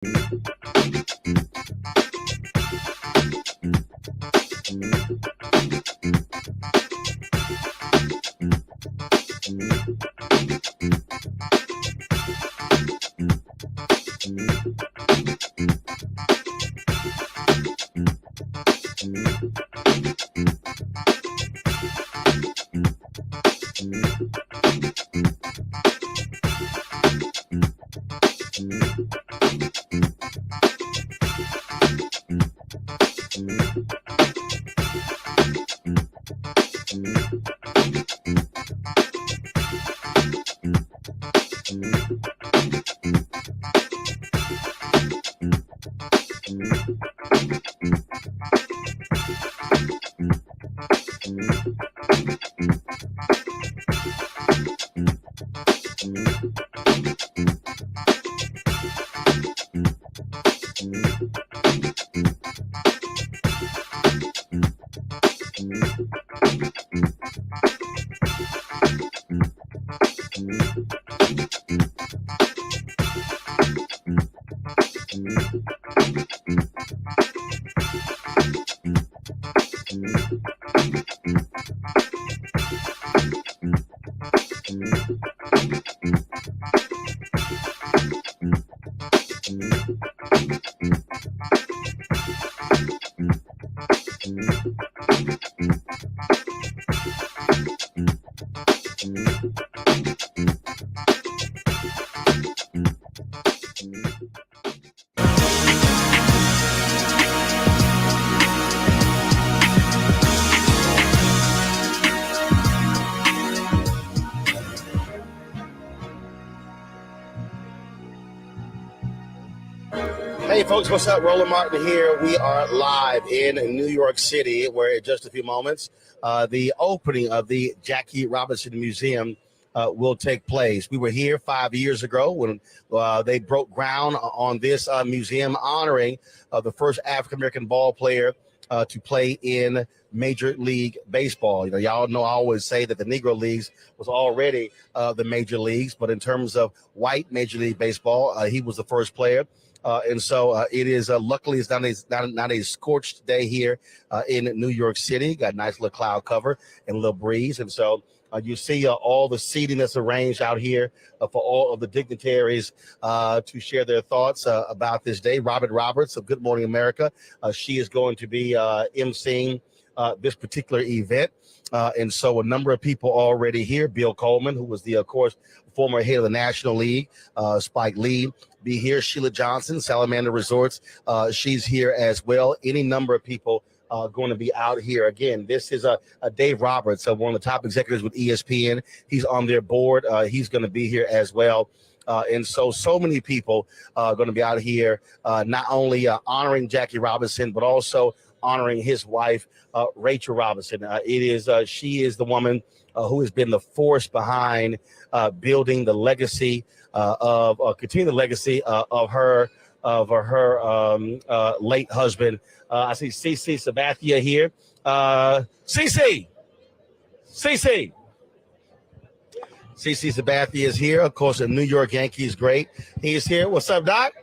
Hey folks, what's up? Roland Martin here. We are live in New York City, where in just a few moments, the opening of the Jackie Robinson Museum will take place. We were here 5 years ago when they broke ground on this museum honoring the first African-American ball player to play in Major League Baseball. You know, y'all know I always say that the Negro Leagues was already the major leagues, but in terms of white Major League Baseball, he was the first player. And so it is luckily it's not a scorched day here in New York City. Got a nice little cloud cover and a little breeze. And so you see all the seating that's arranged out here for all of the dignitaries to share their thoughts about this day. Robert Roberts of Good Morning America. She is going to be emceeing this particular event. And so a number of people already here. Bill Coleman, who was of course, former head of the National League. Spike Lee be here. Sheila Johnson, Salamander Resorts. She's here as well. Any number of people going to be out here. Again, this is a Dave Roberts, one of the top executives with ESPN. He's on their board. He's going to be here as well. And so many people are going to be out here, not only honoring Jackie Robinson, but also honoring his wife, Rachel Robinson. She is the woman who has been the force behind building the legacy continue the legacy of her late husband. I see CC Sabathia here. CC Sabathia is here. Of course, the New York Yankees great. He's here. What's up, Doc?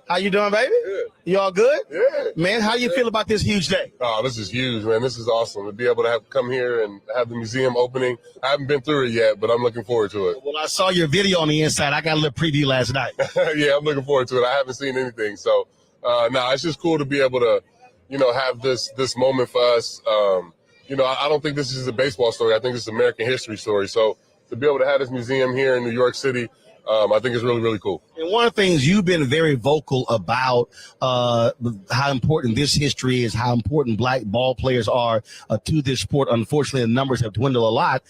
How you doing, baby? Good. You all good? Yeah. Man, how you feel about this huge day? Oh, this is huge, man. This is awesome to be able to come here and have the museum opening. I haven't been through it yet, but I'm looking forward to it. Well, I saw your video on the inside. I got a little preview last night. Yeah, I'm looking forward to it. I haven't seen anything. So, it's just cool to be able to, have this moment for us. I don't think this is a baseball story. I think it's an American history story. So to be able to have this museum here in New York City, I think it's really, really cool. And one of the things you've been very vocal about how important this history is, how important black ball players are to this sport. Unfortunately, the numbers have dwindled a lot.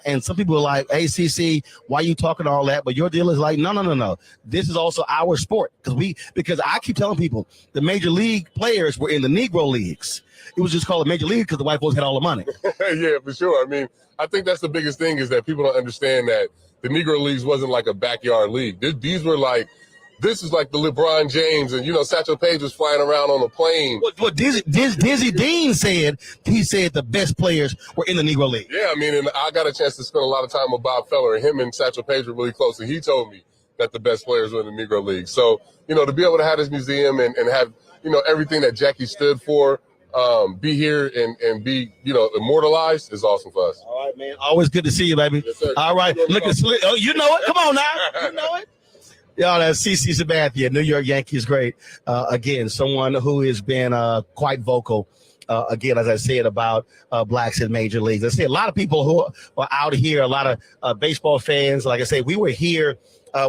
And some people are like, hey, CC, why are you talking all that? But your deal is like, no. This is also our sport. Because I keep telling people the major league players were in the Negro leagues. It was just called a major league because the white folks had all the money. Yeah, for sure. I mean, I think that's the biggest thing is that people don't understand that the Negro Leagues wasn't like a backyard league. These were like, this is like the LeBron James and, Satchel Paige was flying around on a plane. What Dizzy Dean said, he said the best players were in the Negro League. Yeah, I mean, and I got a chance to spend a lot of time with Bob Feller, and him and Satchel Paige were really close, and he told me that the best players were in the Negro League. So, to be able to have this museum and have, everything that Jackie stood for, be here and be, immortalized is awesome for us. All right, man. Always good to see you, baby. Yes, sir. All right. Look at Slick. Oh, you know it. Come on now. You know it. Y'all, that's CC Sabathia, New York Yankees great. Again, someone who has been quite vocal. Again, as I said, about blacks in major leagues. I see a lot of people who are out here, a lot of baseball fans. Like I say, we were here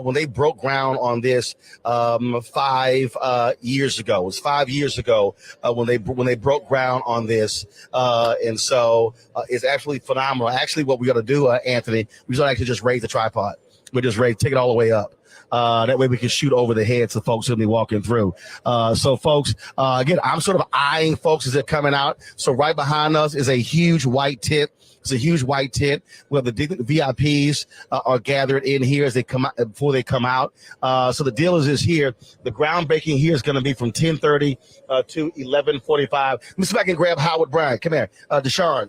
when they broke ground on this 5 years ago. It was 5 years ago when they broke ground on this. And so it's absolutely phenomenal. Actually, what we got to do, Anthony, we just actually just raise the tripod. We just take it all the way up. That way we can shoot over the heads of folks who'll be walking through. So, folks, again, I'm sort of eyeing folks as they're coming out. So right behind us is a huge white tent. It's a huge white tent where the VIPs are gathered in here as they come out, before they come out. So the deal is here. The groundbreaking here is going to be from 10:30 to 11:45. Let me see if I can grab Howard Bryant. Come here, Deshaun.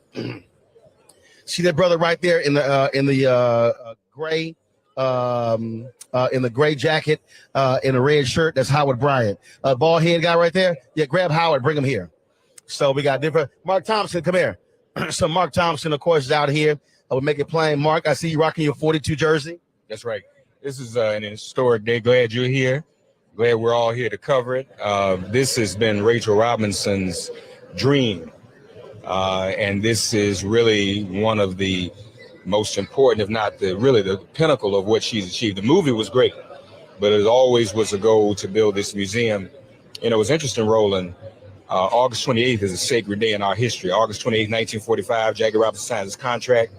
See that brother right there in the gray. In the gray jacket, in a red shirt, that's Howard Bryant. Bald head guy right there. Yeah, grab Howard, bring him here. So we got different. Mark Thompson, come here. So Mark Thompson, of course, is out here. I would make it plain. Mark, I see you rocking your 42 jersey. That's right. This is an historic day. Glad you're here. Glad we're all here to cover it. This has been Rachel Robinson's dream. And this is really one of the most important, if not the pinnacle of what she's achieved. The movie was great, but it always was a goal to build this museum. It was interesting, Roland. August 28th is a sacred day in our history. August 28th, 1945, Jackie Robinson signs his contract.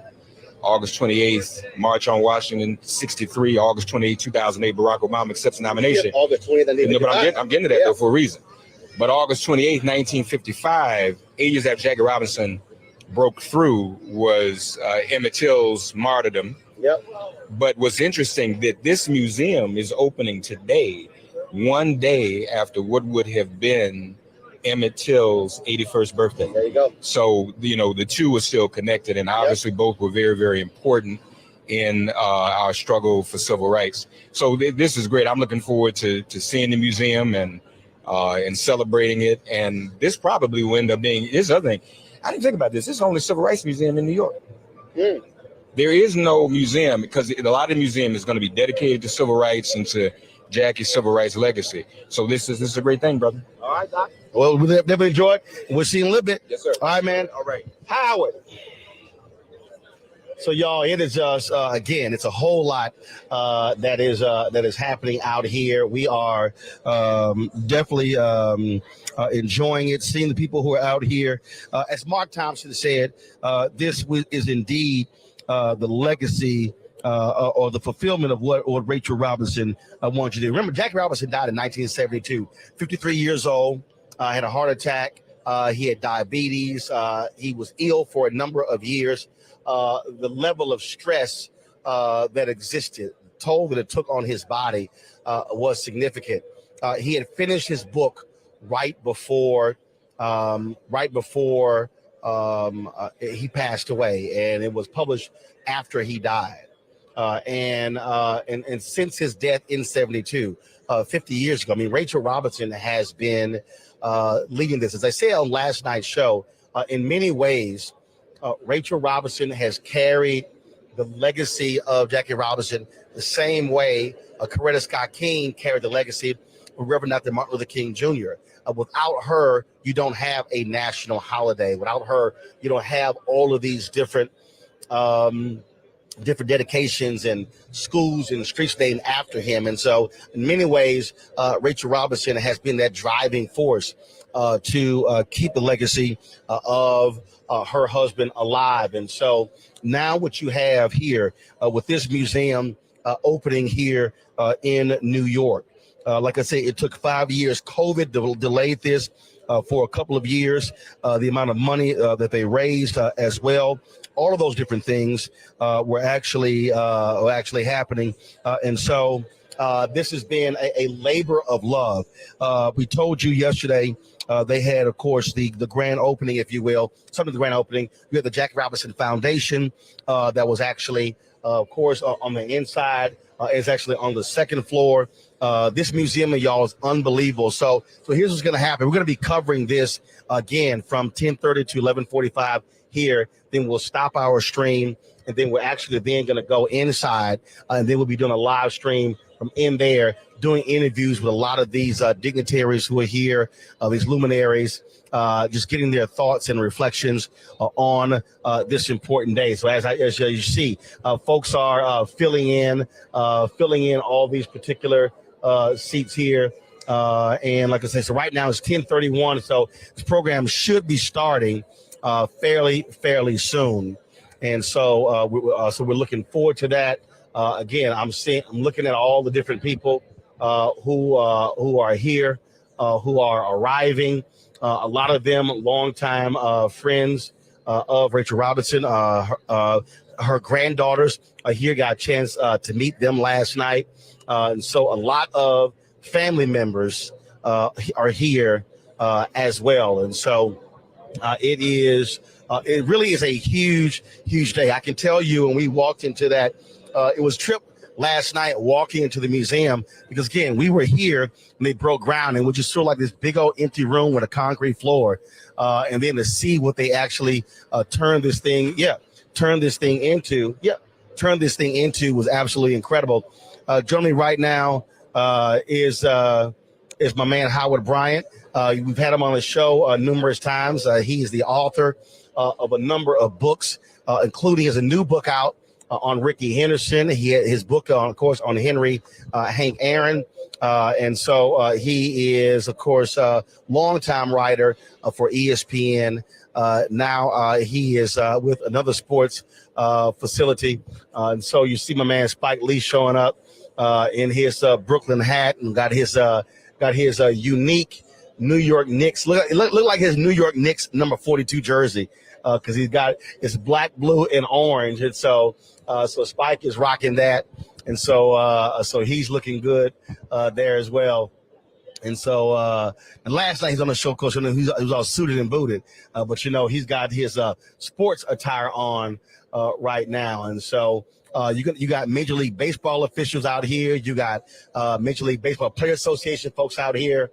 August 28th, March on Washington, 63. August 28th, 2008, Barack Obama accepts the nomination. Yeah, August 28th. But I'm getting to that though for a reason. But August 28th, 1955, 8 years after Jackie Robinson broke through, was Emmett Till's martyrdom. Yep. But what's interesting that this museum is opening today, one day after what would have been Emmett Till's 81st birthday. There you go. So, the two were still connected, and obviously both were very, very important in our struggle for civil rights. So this is great. I'm looking forward to seeing the museum and celebrating it. And this probably will end up being, this other thing, I didn't think about this. This is the only civil rights museum in New York. Mm. There is no museum, because a lot of the museum is going to be dedicated to civil rights and to Jackie's civil rights legacy. So this is a great thing, brother. All right, Doc. Well, we'll definitely enjoy it. We'll see you in a little bit. Yes, sir. All right, man. All right. Howard. So, y'all, it is just, again, it's a whole lot that is happening out here. We are definitely enjoying it, seeing the people who are out here. As Mark Thompson said, this is indeed the legacy or the fulfillment of what Rachel Robinson wanted to do. Remember, Jackie Robinson died in 1972, 53 years old, had a heart attack. He had diabetes. He was ill for a number of years. The level of stress that existed, the toll that it took on his body was significant. He had finished his book right before he passed away, and it was published after he died. And since his death in 72, 50 years ago, I mean, Rachel Robinson has been leading this. As I said on last night's show, in many ways, Rachel Robinson has carried the legacy of Jackie Robinson the same way Coretta Scott King carried the legacy of Reverend Dr. Martin Luther King Jr. Without her, you don't have a national holiday. Without her, you don't have all of these different dedications and schools and streets named after him. And so in many ways, Rachel Robinson has been that driving force to keep the legacy of her husband alive. And so now what you have here with this museum opening here in New York, like I say, it took 5 years. COVID delayed this for a couple of years. The amount of money that they raised as well. All of those different things were actually happening. And so this has been a labor of love. We told you yesterday they had, of course, the grand opening, if you will, some of the grand opening. You had the Jackie Robinson Foundation that was actually, of course, on the inside is actually on the second floor. This museum, y'all, is unbelievable. So here's what's going to happen. We're going to be covering this again from 10:30 to 11:45 here. Then we'll stop our stream, and then we're actually then going to go inside, and then we'll be doing a live stream from in there, doing interviews with a lot of these dignitaries who are here, these luminaries, just getting their thoughts and reflections on this important day. So as you see, folks are filling in all these particular seats here. And like I said, so right now it's 10:31. So this program should be starting fairly soon. And so we're looking forward to that. Again, I'm looking at all the different people who are here, who are arriving. A lot of them longtime friends of Rachel Robinson. Her granddaughters are here. Got a chance to meet them last night. And so a lot of family members are here as well. And so it really is a huge day. I can tell you when we walked into that, it was Trip last night walking into the museum, because again, we were here and they broke ground and we just saw like this big old empty room with a concrete floor. And then to see what they actually turned this thing into was absolutely incredible. Joining me right now is my man Howard Bryant. We've had him on the show numerous times. He is the author of a number of books, including has a new book out on Ricky Henderson. He had his book, of course, on Henry Hank Aaron. And so he is, of course, a longtime writer for ESPN. Now he is with another sports facility. And so you see my man Spike Lee showing up in his Brooklyn hat and got his unique New York Knicks. Look like his New York Knicks number 42 jersey, because he's got it's black, blue, and orange. And so Spike is rocking that. And so he's looking good there as well. And so and last night he's on the show, Coach, and he was all suited and booted. But, he's got his sports attire on right now. And so you got Major League Baseball officials out here. You got Major League Baseball Player Association folks out here.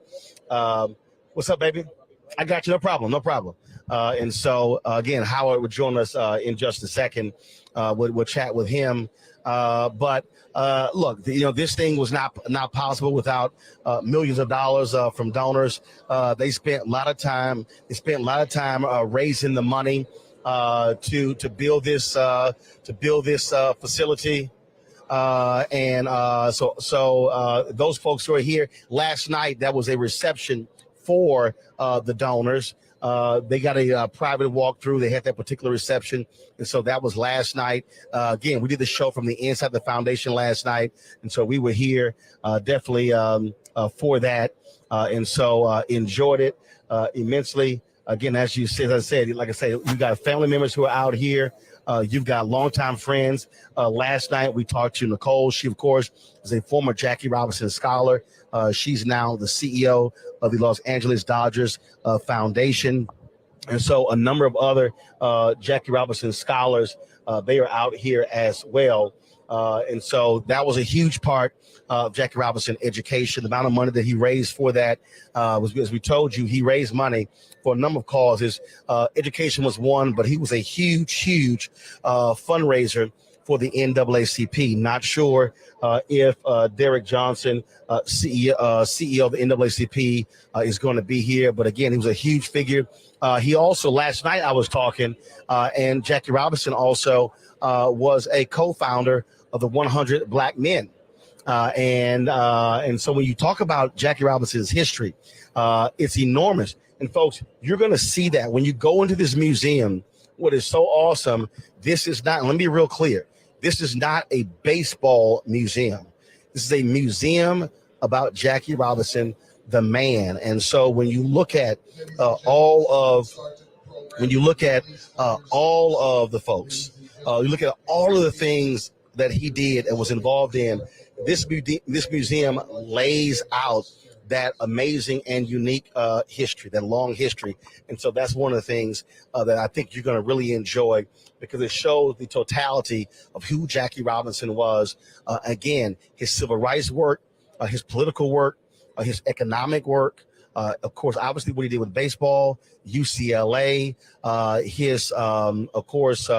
What's up, baby? I got you. No problem. And so, again, Howard would join us in just a second. We'll chat with him. But look, this thing was not possible without millions of dollars from donors. They spent a lot of time. Raising the money to build this facility. So those folks who are here last night, that was a reception for the donors. They got a private walkthrough. They had that particular reception. And so that was last night. Again, we did the show from the inside the foundation last night. And so we were here definitely for that. And so enjoyed it immensely. Again, as I said, you got family members who are out here. You've got longtime friends. Last night we talked to Nicole. She, of course, is a former Jackie Robinson scholar. She's now the CEO of the Los Angeles Dodgers Foundation. And so a number of other Jackie Robinson scholars, they are out here as well. And so that was a huge part of Jackie Robinson education. The amount of money that he raised for that was, as we told you, he raised money for a number of causes. Education was one, but he was a huge fundraiser for the NAACP. Not sure if Derek Johnson, CEO of the NAACP, is going to be here. But again, he was a huge figure. He also, last night I was talking, and Jackie Robinson also was a co-founder of the 100 Black Men. And so when you talk about Jackie Robinson's history, it's enormous. And folks, you're going to see that when you go into this museum. What is so awesome, this is not, let me be real clear, this is not a baseball museum. This is a museum about Jackie Robinson, the man. And so when you look at all of the folks, you look at all of the things that he did and was involved in, this museum lays out that amazing and unique history, that long history. And so that's one of the things that I think you're going to really enjoy, because it shows the totality of who Jackie Robinson was. Again, his civil rights work, his political work, his economic work, of course, obviously what he did with baseball, UCLA, of course,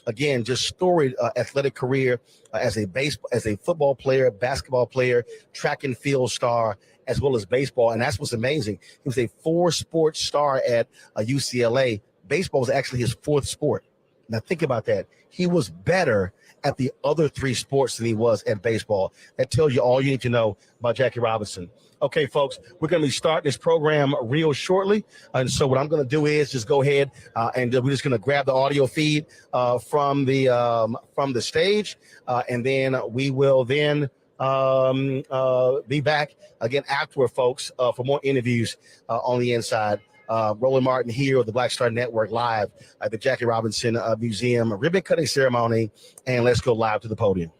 again, just storied athletic career as a football player, basketball player, track and field star, as well as baseball. And that's what's amazing. He was a 4-sport star at UCLA. Baseball was actually his 4th sport. Now think about that. He was better at the other 3 sports than he was at baseball. That tells you all you need to know about Jackie Robinson. Okay, folks, we're going to be starting this program real shortly. And so what I'm going to do is just go ahead and we're just going to grab the audio feed from the stage. And then we will then be back again afterward, folks, for more interviews on the inside. Roland Martin here with the Black Star Network live at the Jackie Robinson Museum ribbon cutting ceremony. And let's go live to the podium.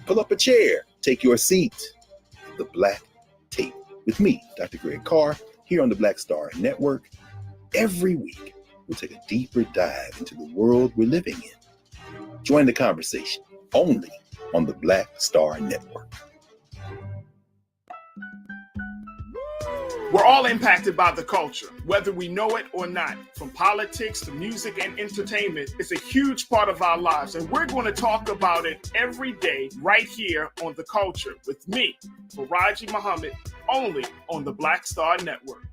Pull up a chair, take your seat. The Black Tape with me, Dr. Greg Carr, here on the Black Star Network. Every week, we'll take a deeper dive into the world we're living in. Join the conversation only on the Black Star Network. We're all impacted by the culture, whether we know it or not. From politics to music and entertainment, it's a huge part of our lives, and we're going to talk about it every day right here on The Culture with me, Faraji Muhammad, only on the Black Star Network.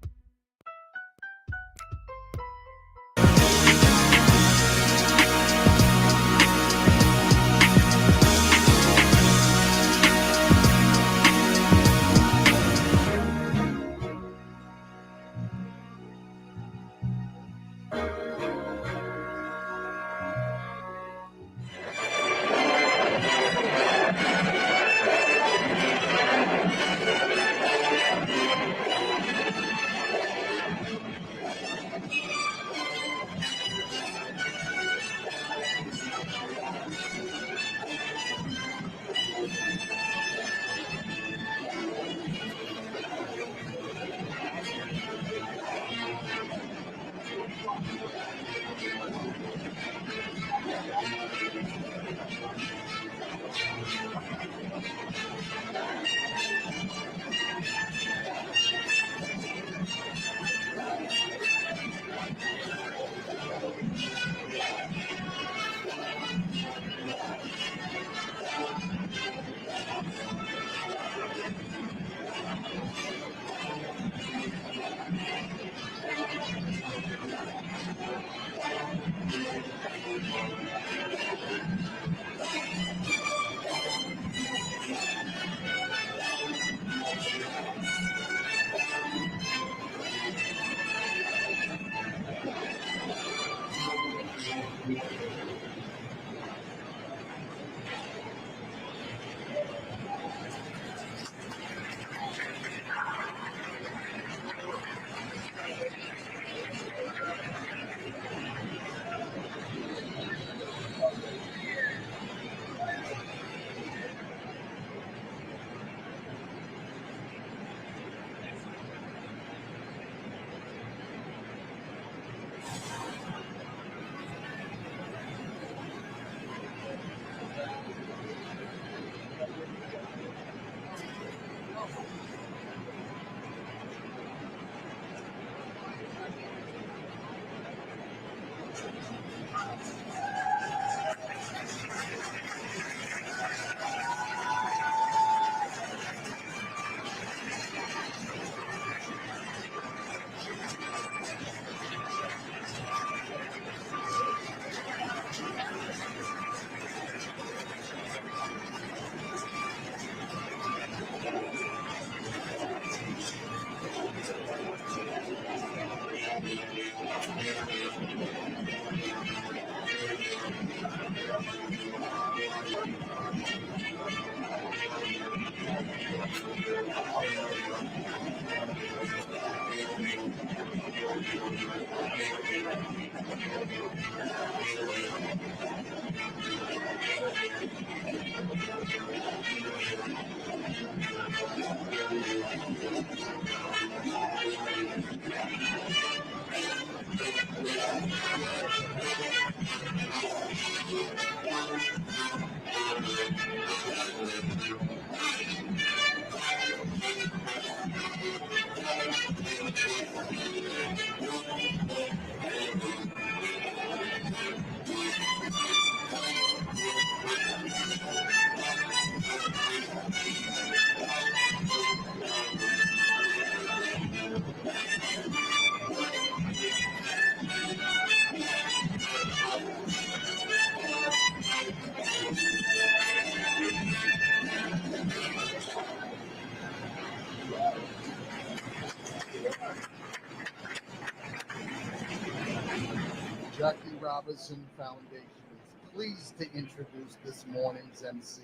Jackie Robinson Foundation is pleased to introduce this morning's MC.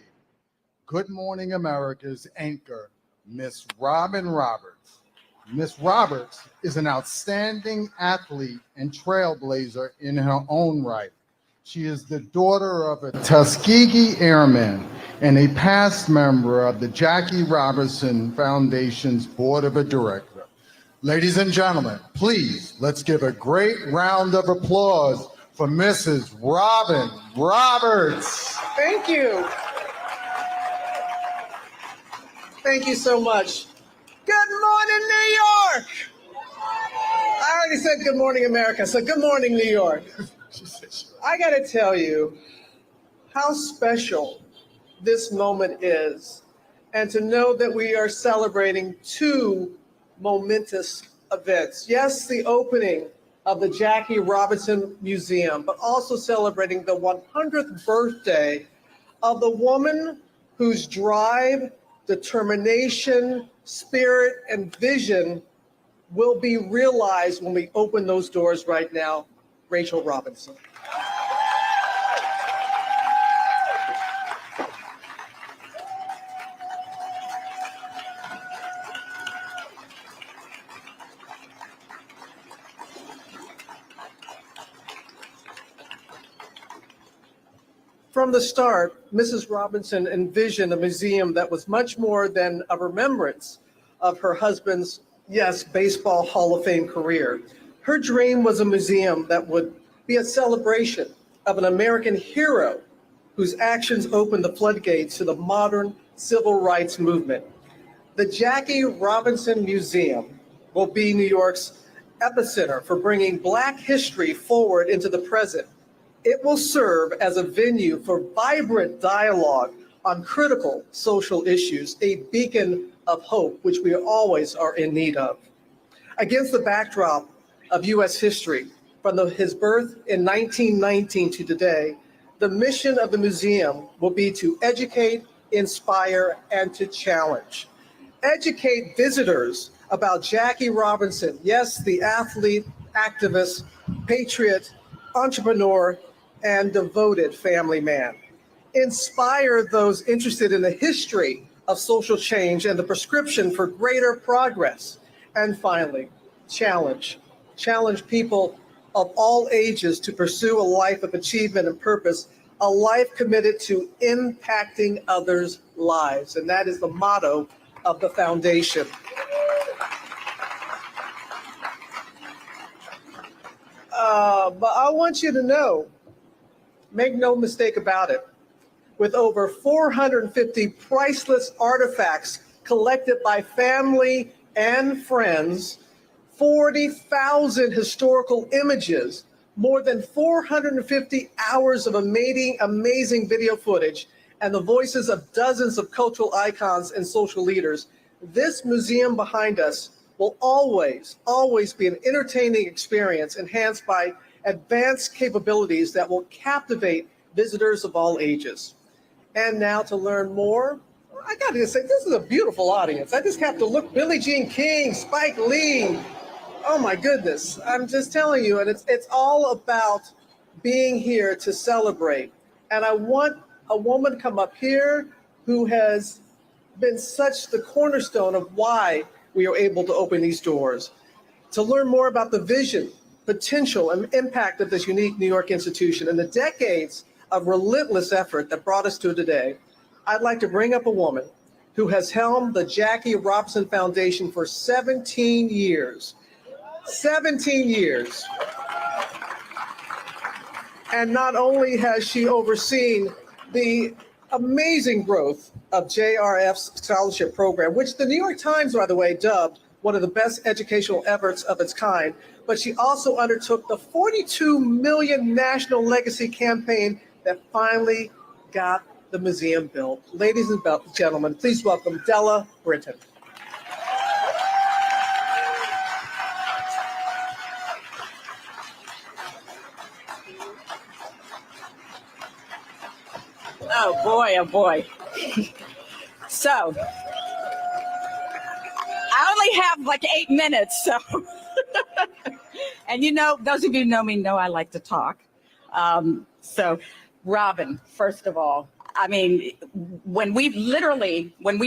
Good Morning America's anchor, Miss Robin Roberts. Miss Roberts is an outstanding athlete and trailblazer in her own right. She is the daughter of a Tuskegee Airman and a past member of the Jackie Robinson Foundation's Board of Directors. Ladies and gentlemen, please, let's give a great round of applause for Mrs. Robin Roberts. Thank you. Thank you so much. Good morning, New York. I already said good morning, America, so good morning, New York. I got to tell you how special this moment is, and to know that we are celebrating two momentous events. Yes, the opening of the Jackie Robinson Museum, but also celebrating the 100th birthday of the woman whose drive, determination, spirit, and vision will be realized when we open those doors right now, Rachel Robinson. From the start, Mrs. Robinson envisioned a museum that was much more than a remembrance of her husband's, yes, baseball Hall of Fame career. Her dream was a museum that would be a celebration of an American hero whose actions opened the floodgates to the modern civil rights movement. The Jackie Robinson Museum will be New York's epicenter for bringing Black history forward into the present. It will serve as a venue for vibrant dialogue on critical social issues, a beacon of hope, which we always are in need of. Against the backdrop of U.S. history, from his birth in 1919 to today, the mission of the museum will be to educate, inspire, and to challenge. Educate visitors about Jackie Robinson, yes, the athlete, activist, patriot, entrepreneur, and devoted family man. Inspire those interested in the history of social change and the prescription for greater progress. And finally, challenge people of all ages to pursue a life of achievement and purpose, a life committed to impacting others' lives. And that is the motto of the foundation. But I want you to know, make no mistake about it, with over 450 priceless artifacts collected by family and friends, 40,000 historical images, more than 450 hours of amazing video footage, and the voices of dozens of cultural icons and social leaders, this museum behind us will always be an entertaining experience enhanced by advanced capabilities that will captivate visitors of all ages. And now to learn more, I gotta say, this is a beautiful audience. I just have to look, Billie Jean King, Spike Lee, Oh my goodness. I'm just telling you, and it's all about being here to celebrate. And I want a woman to come up here who has been such the cornerstone of why we are able to open these doors. To learn more about the vision, potential, and impact of this unique New York institution and the decades of relentless effort that brought us to today, I'd like to bring up a woman who has helmed the Jackie Robinson Foundation for 17 years. 17 years. And not only has she overseen the amazing growth of JRF's scholarship program, which the New York Times, by the way, dubbed one of the best educational efforts of its kind, but she also undertook the $42 million National Legacy Campaign that finally got the museum built. Ladies and gentlemen, please welcome Della Britton. Oh boy, oh boy. So, I only have like 8 minutes, so. And you know, those of you who know me know I like to talk. So, Robin, first of all, I mean, when we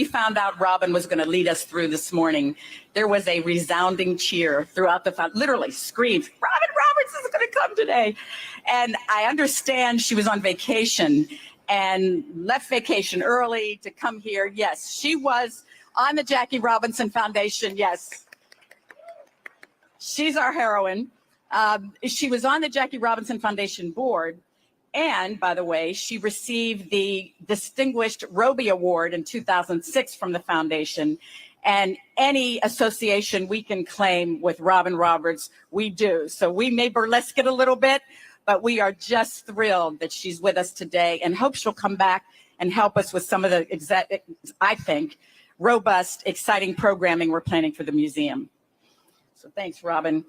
found out Robin was going to lead us through this morning, there was a resounding cheer throughout literally screams, Robin Roberts is going to come today. And I understand she was on vacation and left vacation early to come here. Yes, she was on the Jackie Robinson Foundation. Yes, she's our heroine. She was on the Jackie Robinson Foundation board. And by the way, she received the Distinguished Roby Award in 2006 from the foundation. And any association we can claim with Robin Roberts, we do. So we may burlesque it a little bit, but we are just thrilled that she's with us today and hope she'll come back and help us with some of the, I think, robust, exciting programming we're planning for the museum. So thanks, Robin.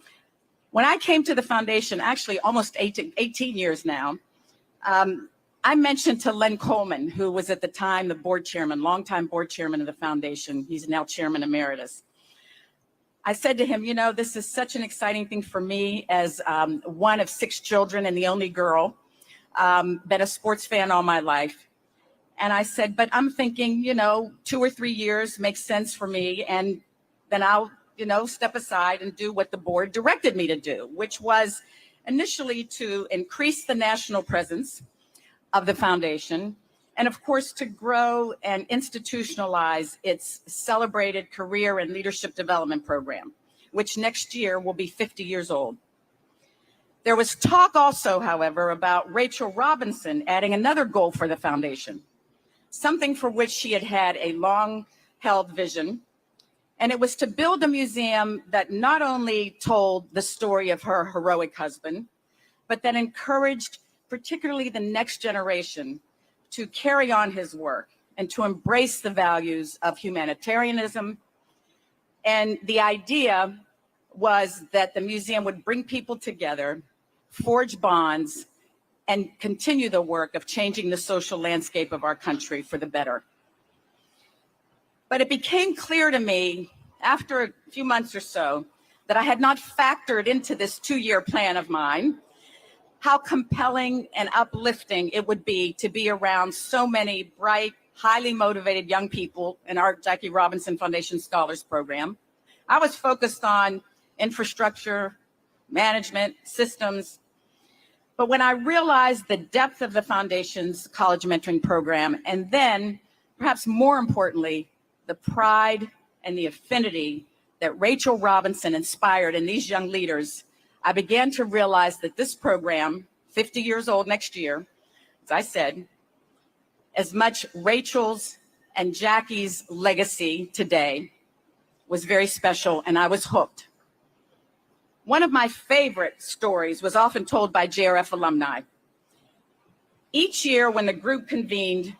When I came to the foundation, actually almost 18 years now, I mentioned to Len Coleman, who was at the time the board chairman, longtime board chairman of the foundation. He's now chairman emeritus. I said to him, you know, this is such an exciting thing for me as one of 6 children and the only girl, been a sports fan all my life. And I said, but I'm thinking, you know, 2 or 3 years makes sense for me. And then I'll, you know, step aside and do what the board directed me to do, which was initially to increase the national presence of the foundation, and of course, to grow and institutionalize its celebrated career and leadership development program, which next year will be 50 years old. There was talk also, however, about Rachel Robinson adding another goal for the foundation, something for which she had had a long-held vision, and it was to build a museum that not only told the story of her heroic husband, but that encouraged particularly the next generation to carry on his work and to embrace the values of humanitarianism. And the idea was that the museum would bring people together, forge bonds, and continue the work of changing the social landscape of our country for the better. But it became clear to me after a few months or so that I had not factored into this 2-year plan of mine how compelling and uplifting it would be to be around so many bright, highly motivated young people in our Jackie Robinson Foundation Scholars Program. I was focused on infrastructure, management, systems. But when I realized the depth of the foundation's college mentoring program, and then perhaps more importantly, the pride and the affinity that Rachel Robinson inspired in these young leaders, I began to realize that this program, 50 years old next year, as I said, as much Rachel's and Jackie's legacy today was very special, and I was hooked. One of my favorite stories was often told by JRF alumni. Each year when the group convened,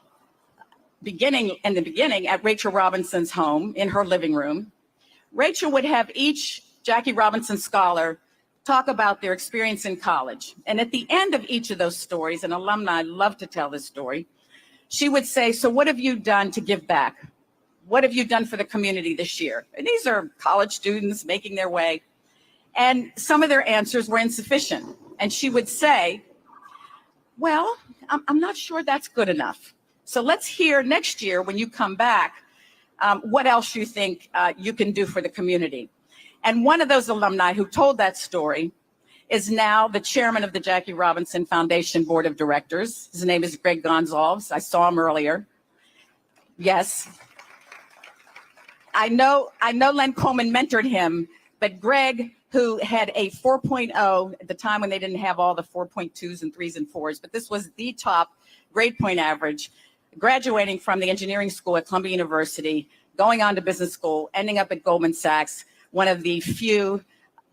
in the beginning at Rachel Robinson's home in her living room, Rachel would have each Jackie Robinson scholar talk about their experience in college. And at the end of each of those stories, and alumni love to tell this story, she would say, so what have you done to give back? What have you done for the community this year? And these are college students making their way. And some of their answers were insufficient. And she would say, well, I'm not sure that's good enough. So let's hear next year when you come back, what else you think you can do for the community. And one of those alumni who told that story is now the chairman of the Jackie Robinson Foundation Board of Directors. His name is Greg Gonzalez. I saw him earlier. Yes. I know Len Coleman mentored him, but Greg, who had a 4.0 at the time when they didn't have all the 4.2s and 3s and 4s, but this was the top grade point average, graduating from the engineering school at Columbia University, going on to business school, ending up at Goldman Sachs, one of the few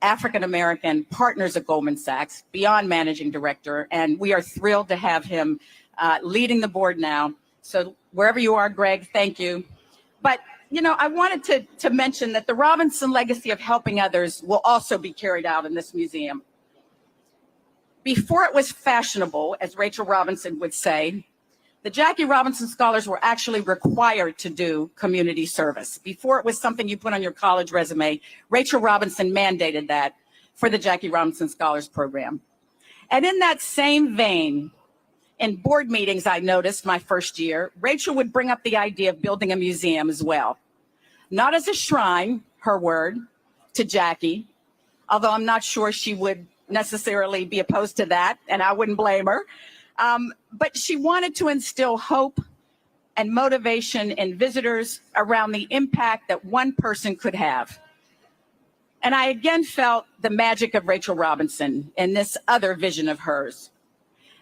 African-American partners at Goldman Sachs, beyond managing director. And we are thrilled to have him leading the board now. So wherever you are, Greg, thank you. But, you know, I wanted to mention that the Robinson legacy of helping others will also be carried out in this museum. Before it was fashionable, as Rachel Robinson would say, the Jackie Robinson Scholars were actually required to do community service. Before it was something you put on your college resume, Rachel Robinson mandated that for the Jackie Robinson Scholars Program. And in that same vein, in board meetings I noticed my first year, Rachel would bring up the idea of building a museum as well. Not as a shrine, her word, to Jackie, although I'm not sure she would necessarily be opposed to that, and I wouldn't blame her. But she wanted to instill hope and motivation in visitors around the impact that one person could have. And I again felt the magic of Rachel Robinson in this other vision of hers.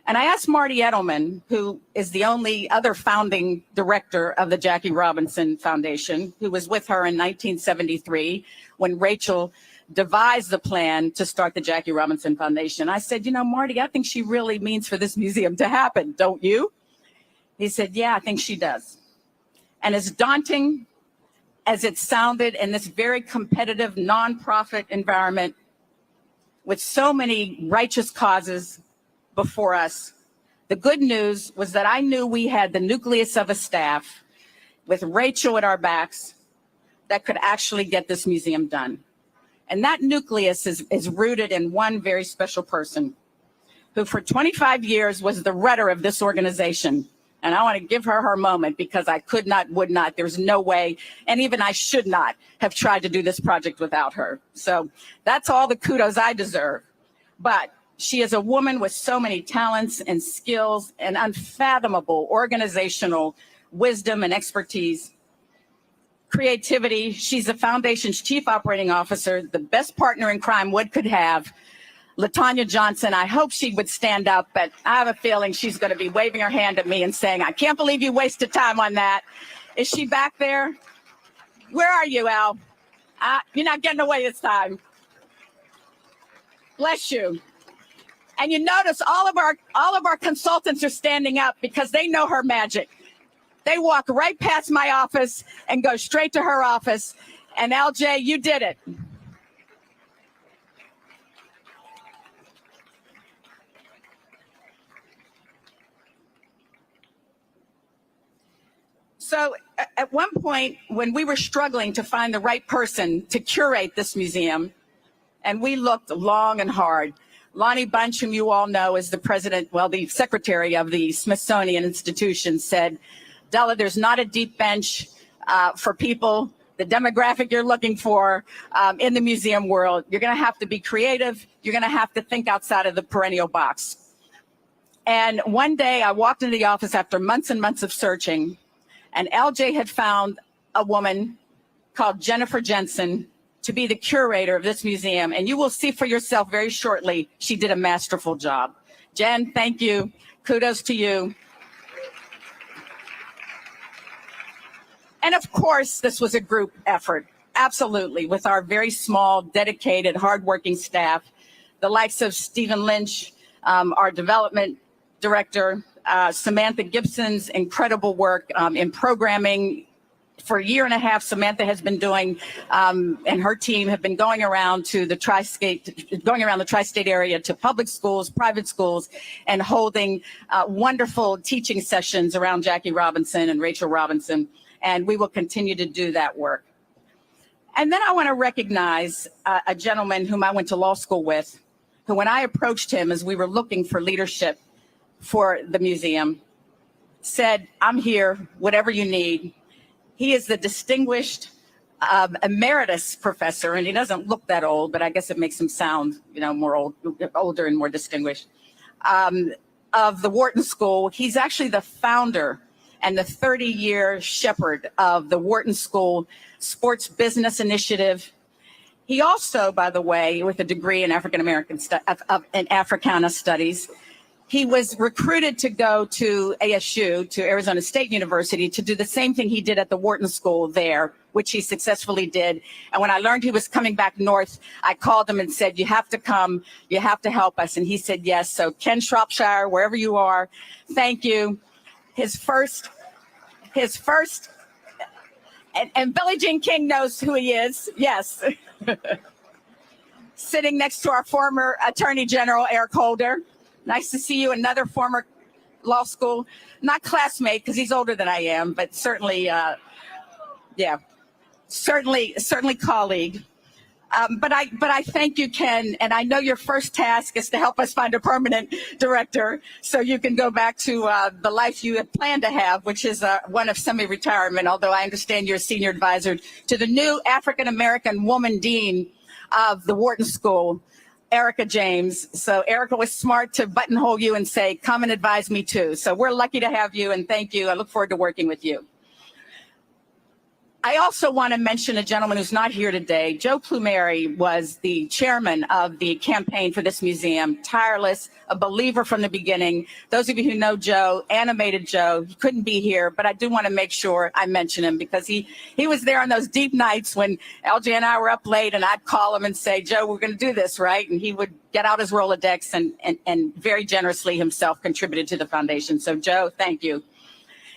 And I asked Marty Edelman, who is the only other founding director of the Jackie Robinson Foundation, who was with her in 1973 when Rachel devised the plan to start the Jackie Robinson Foundation. I said, you know, Marty, I think she really means for this museum to happen, don't you? He said, yeah, I think she does. And as daunting as it sounded in this very competitive nonprofit environment with so many righteous causes before us, the good news was that I knew we had the nucleus of a staff with Rachel at our backs that could actually get this museum done. And that nucleus is rooted in one very special person who for 25 years was the rudder of this organization. And I want to give her her moment because I could not, would not, there's no way, and even I should not have tried to do this project without her. So that's all the kudos I deserve. But she is a woman with so many talents and skills and unfathomable organizational wisdom and expertise. Creativity. She's the foundation's chief operating officer, the best partner in crime Wood could have. LaTanya Johnson, I hope she would stand up, but I have a feeling she's going to be waving her hand at me and saying, I can't believe you wasted time on that. Is she back there? Where are you, Al? You're not getting away this time. Bless you. And you notice all of our consultants are standing up because they know her magic. They walk right past my office and go straight to her office. And LJ, you did it. So at one point, when we were struggling to find the right person to curate this museum, and we looked long and hard, Lonnie Bunch, whom you all know is the president, well, the secretary of the Smithsonian Institution, said, Della, there's not a deep bench for people, the demographic you're looking for in the museum world. You're going to have to be creative. You're going to have to think outside of the perennial box. And one day I walked into the office after months and months of searching, and LJ had found a woman called Jennifer Jensen to be the curator of this museum. And you will see for yourself very shortly, she did a masterful job. Jen, thank you. Kudos to you. And of course, this was a group effort, absolutely, with our very small, dedicated, hardworking staff, the likes of Stephen Lynch, our development director, Samantha Gibson's incredible work in programming. For a year and a half, Samantha has been doing, and her team have been going around to the tri-state area to public schools, private schools, and holding wonderful teaching sessions around Jackie Robinson and Rachel Robinson. And we will continue to do that work. And then I want to recognize a gentleman whom I went to law school with, who when I approached him as we were looking for leadership for the museum, said, I'm here, whatever you need. He is the distinguished emeritus professor, and he doesn't look that old, but I guess it makes him sound, more older and more distinguished, of the Wharton School. He's actually the founder and the 30-year shepherd of the Wharton School Sports Business Initiative. He also, by the way, with a degree in African-American in Africana Studies, he was recruited to go to ASU, to Arizona State University, to do the same thing he did at the Wharton School there, which he successfully did. And when I learned he was coming back north, I called him and said, you have to come, you have to help us. And he said, yes. So Ken Shropshire, wherever you are, thank you. His first, and Billie Jean King knows who he is, yes. Sitting next to our former Attorney General, Eric Holder. Nice to see you, another former law school, not classmate because he's older than I am, but certainly, certainly colleague. But I thank you, Ken, and I know your first task is to help us find a permanent director so you can go back to the life you had planned to have, which is one of semi-retirement, although I understand you're a senior advisor to the new African-American woman dean of the Wharton School, Erica James. So Erica was smart to buttonhole you and say, come and advise me too. So we're lucky to have you, and thank you. I look forward to working with you. I also want to mention a gentleman who's not here today. Joe Plumeri was the chairman of the campaign for this museum, tireless, a believer from the beginning. Those of you who know Joe, animated Joe, he couldn't be here, but I do want to make sure I mention him because he was there on those deep nights when LJ and I were up late and I'd call him and say, Joe, we're going to do this, right? And he would get out his Rolodex and very generously himself contributed to the foundation. So Joe, thank you.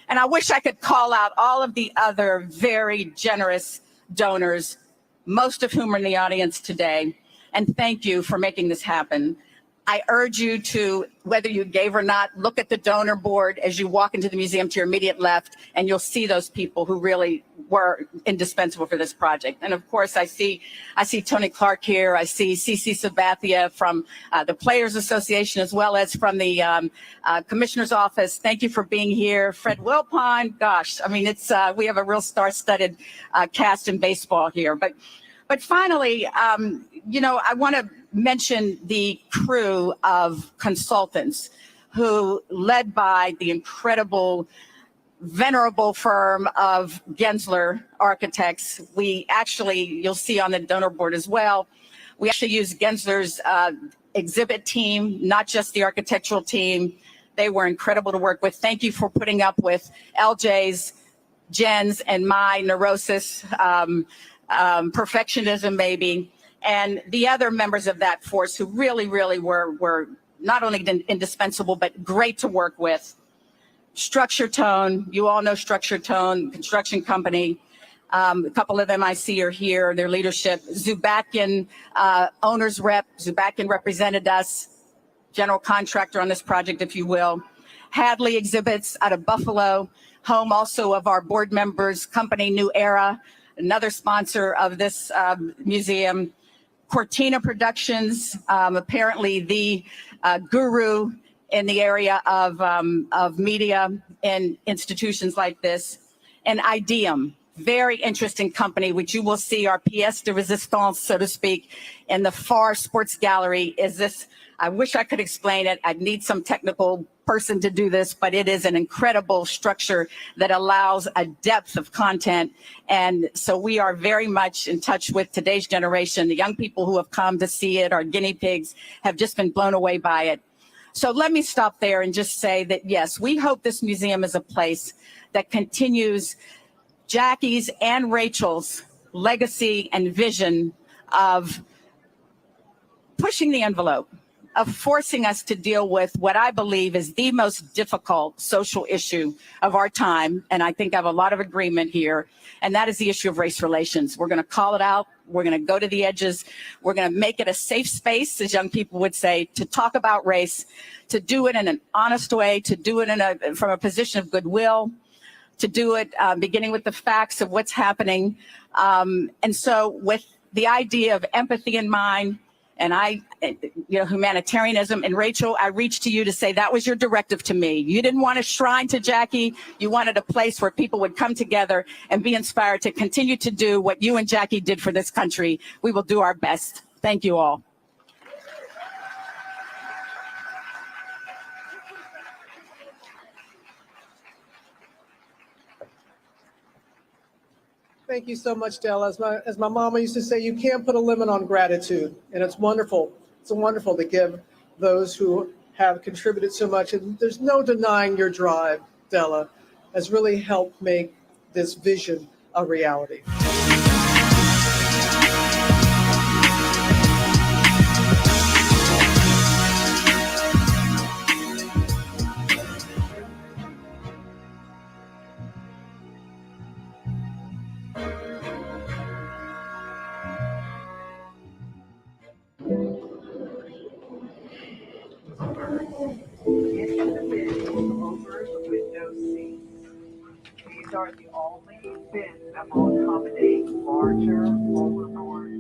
And I wish I could call out all of the other very generous donors, most of whom are in the audience today. And thank you for making this happen. I urge you to, whether you gave or not, look at the donor board as you walk into the museum to your immediate left, and you'll see those people who really were indispensable for this project. And of course, I see Tony Clark here. I see CC Sabathia from the Players Association, as well as from the Commissioner's Office. Thank you for being here. Fred Wilpon, gosh, I mean, it's we have a real star-studded cast in baseball here. But finally, I want to mention the crew of consultants who, led by the incredible, venerable firm of Gensler Architects. We actually, you'll see on the donor board as well, we actually use Gensler's exhibit team, not just the architectural team. They were incredible to work with. Thank you for putting up with LJ's, Jen's, and my neurosis, perfectionism maybe, and the other members of that force who really, really were not only indispensable, but great to work with. Structure Tone, you all know Structure Tone, construction company. A couple of them I see are here, their leadership. Zubakian, owner's rep, Zubakian represented us, general contractor on this project, if you will. Hadley Exhibits out of Buffalo, home also of our board members, company New Era, another sponsor of this museum. Cortina Productions, apparently the guru in the area of media and institutions like this. And Ideum, very interesting company, which you will see our pièce de résistance, so to speak, in the far sports gallery. Is this, I wish I could explain it. I'd need some technical person to do this, but it is an incredible structure that allows a depth of content. And so we are very much in touch with today's generation. The young people who have come to see it, our guinea pigs, have just been blown away by it. So let me stop there and just say that, yes, we hope this museum is a place that continues Jackie's and Rachel's legacy and vision of pushing the envelope, of forcing us to deal with what I believe is the most difficult social issue of our time. And I think I have a lot of agreement here. And that is the issue of race relations. We're going to call it out. We're going to go to the edges. We're going to make it a safe space, as young people would say, to talk about race, to do it in an honest way, to do it from a position of goodwill, to do it, beginning with the facts of what's happening. And so with the idea of empathy in mind, and humanitarianism, and Rachel, I reached to you to say that was your directive to me. You didn't want a shrine to Jackie. You wanted a place where people would come together and be inspired to continue to do what you and Jackie did for this country. We will do our best. Thank you all. Thank you so much, Della. As my mama used to say, you can't put a limit on gratitude, and it's wonderful. It's wonderful to give those who have contributed so much, and there's no denying your drive, Della, has really helped make this vision a reality. These are the only bins that will accommodate larger overboard.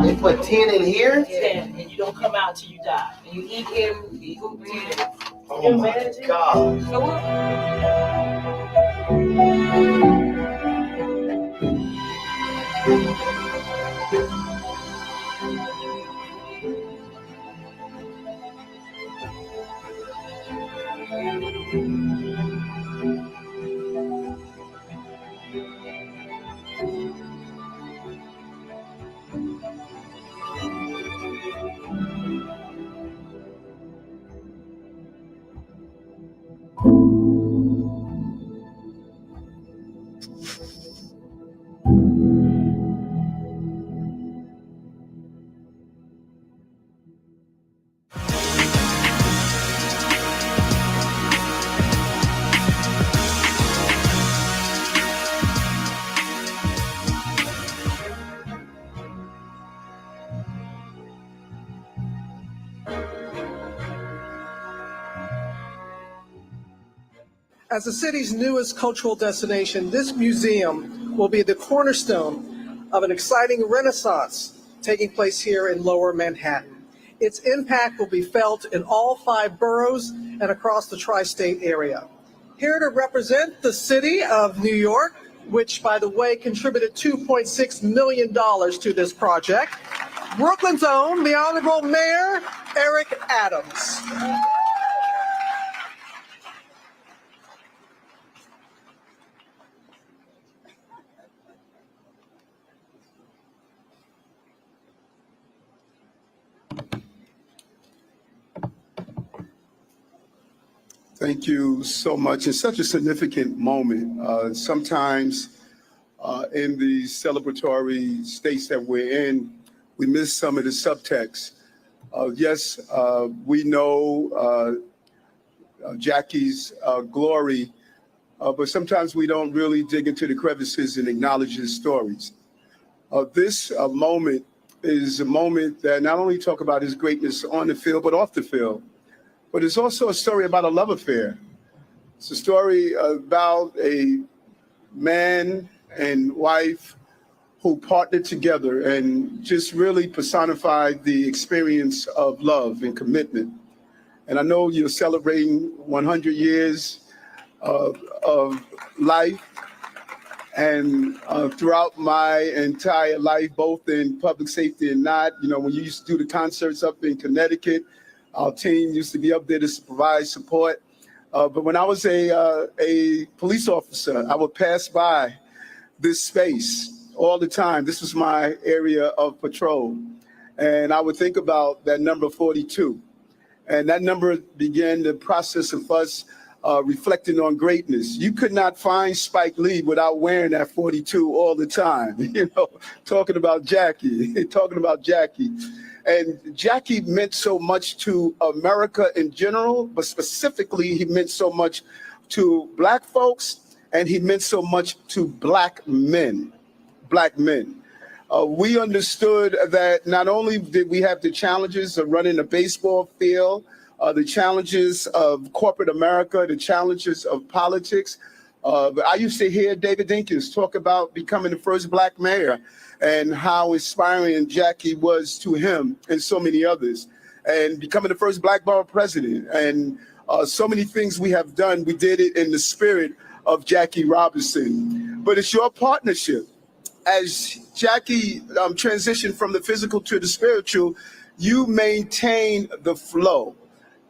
They put 10 in here? 10, and you don't come out till you die. And you eat every 10. Oh my God. So what? As the city's newest cultural destination, this museum will be the cornerstone of an exciting renaissance taking place here in Lower Manhattan. Its impact will be felt in all 5 boroughs and across the tri-state area. Here to represent the city of New York, which, by the way, contributed $2.6 million to this project, Brooklyn's own, the Honorable Mayor Eric Adams. Thank you so much. It's such a significant moment. Sometimes in the celebratory states that we're in, we miss some of the subtext. Yes, we know Jackie's glory, but sometimes we don't really dig into the crevices and acknowledge his stories. This moment is a moment that not only talk about his greatness on the field, but off the field. But it's also a story about a love affair. It's a story about a man and wife who partnered together and just really personified the experience of love and commitment. And I know you're celebrating 100 years of life. And throughout my entire life, both in public safety and not, when you used to do the concerts up in Connecticut, our team used to be up there to provide support. But when I was a police officer, I would pass by this space all the time. This was my area of patrol. And I would think about that number 42. And that number began the process of us reflecting on greatness. You could not find Spike Lee without wearing that 42 all the time, talking about Jackie. And Jackie meant so much to America in general, but specifically he meant so much to Black folks, and he meant so much to Black men. We understood that not only did we have the challenges of running a baseball field, the challenges of corporate America, the challenges of politics. But I used to hear David Dinkins talk about becoming the first black mayor and how inspiring Jackie was to him and so many others, and becoming the first black borough president. And so many things we have done, we did it in the spirit of Jackie Robinson. But it's your partnership. As Jackie transitioned from the physical to the spiritual, you maintained the flow.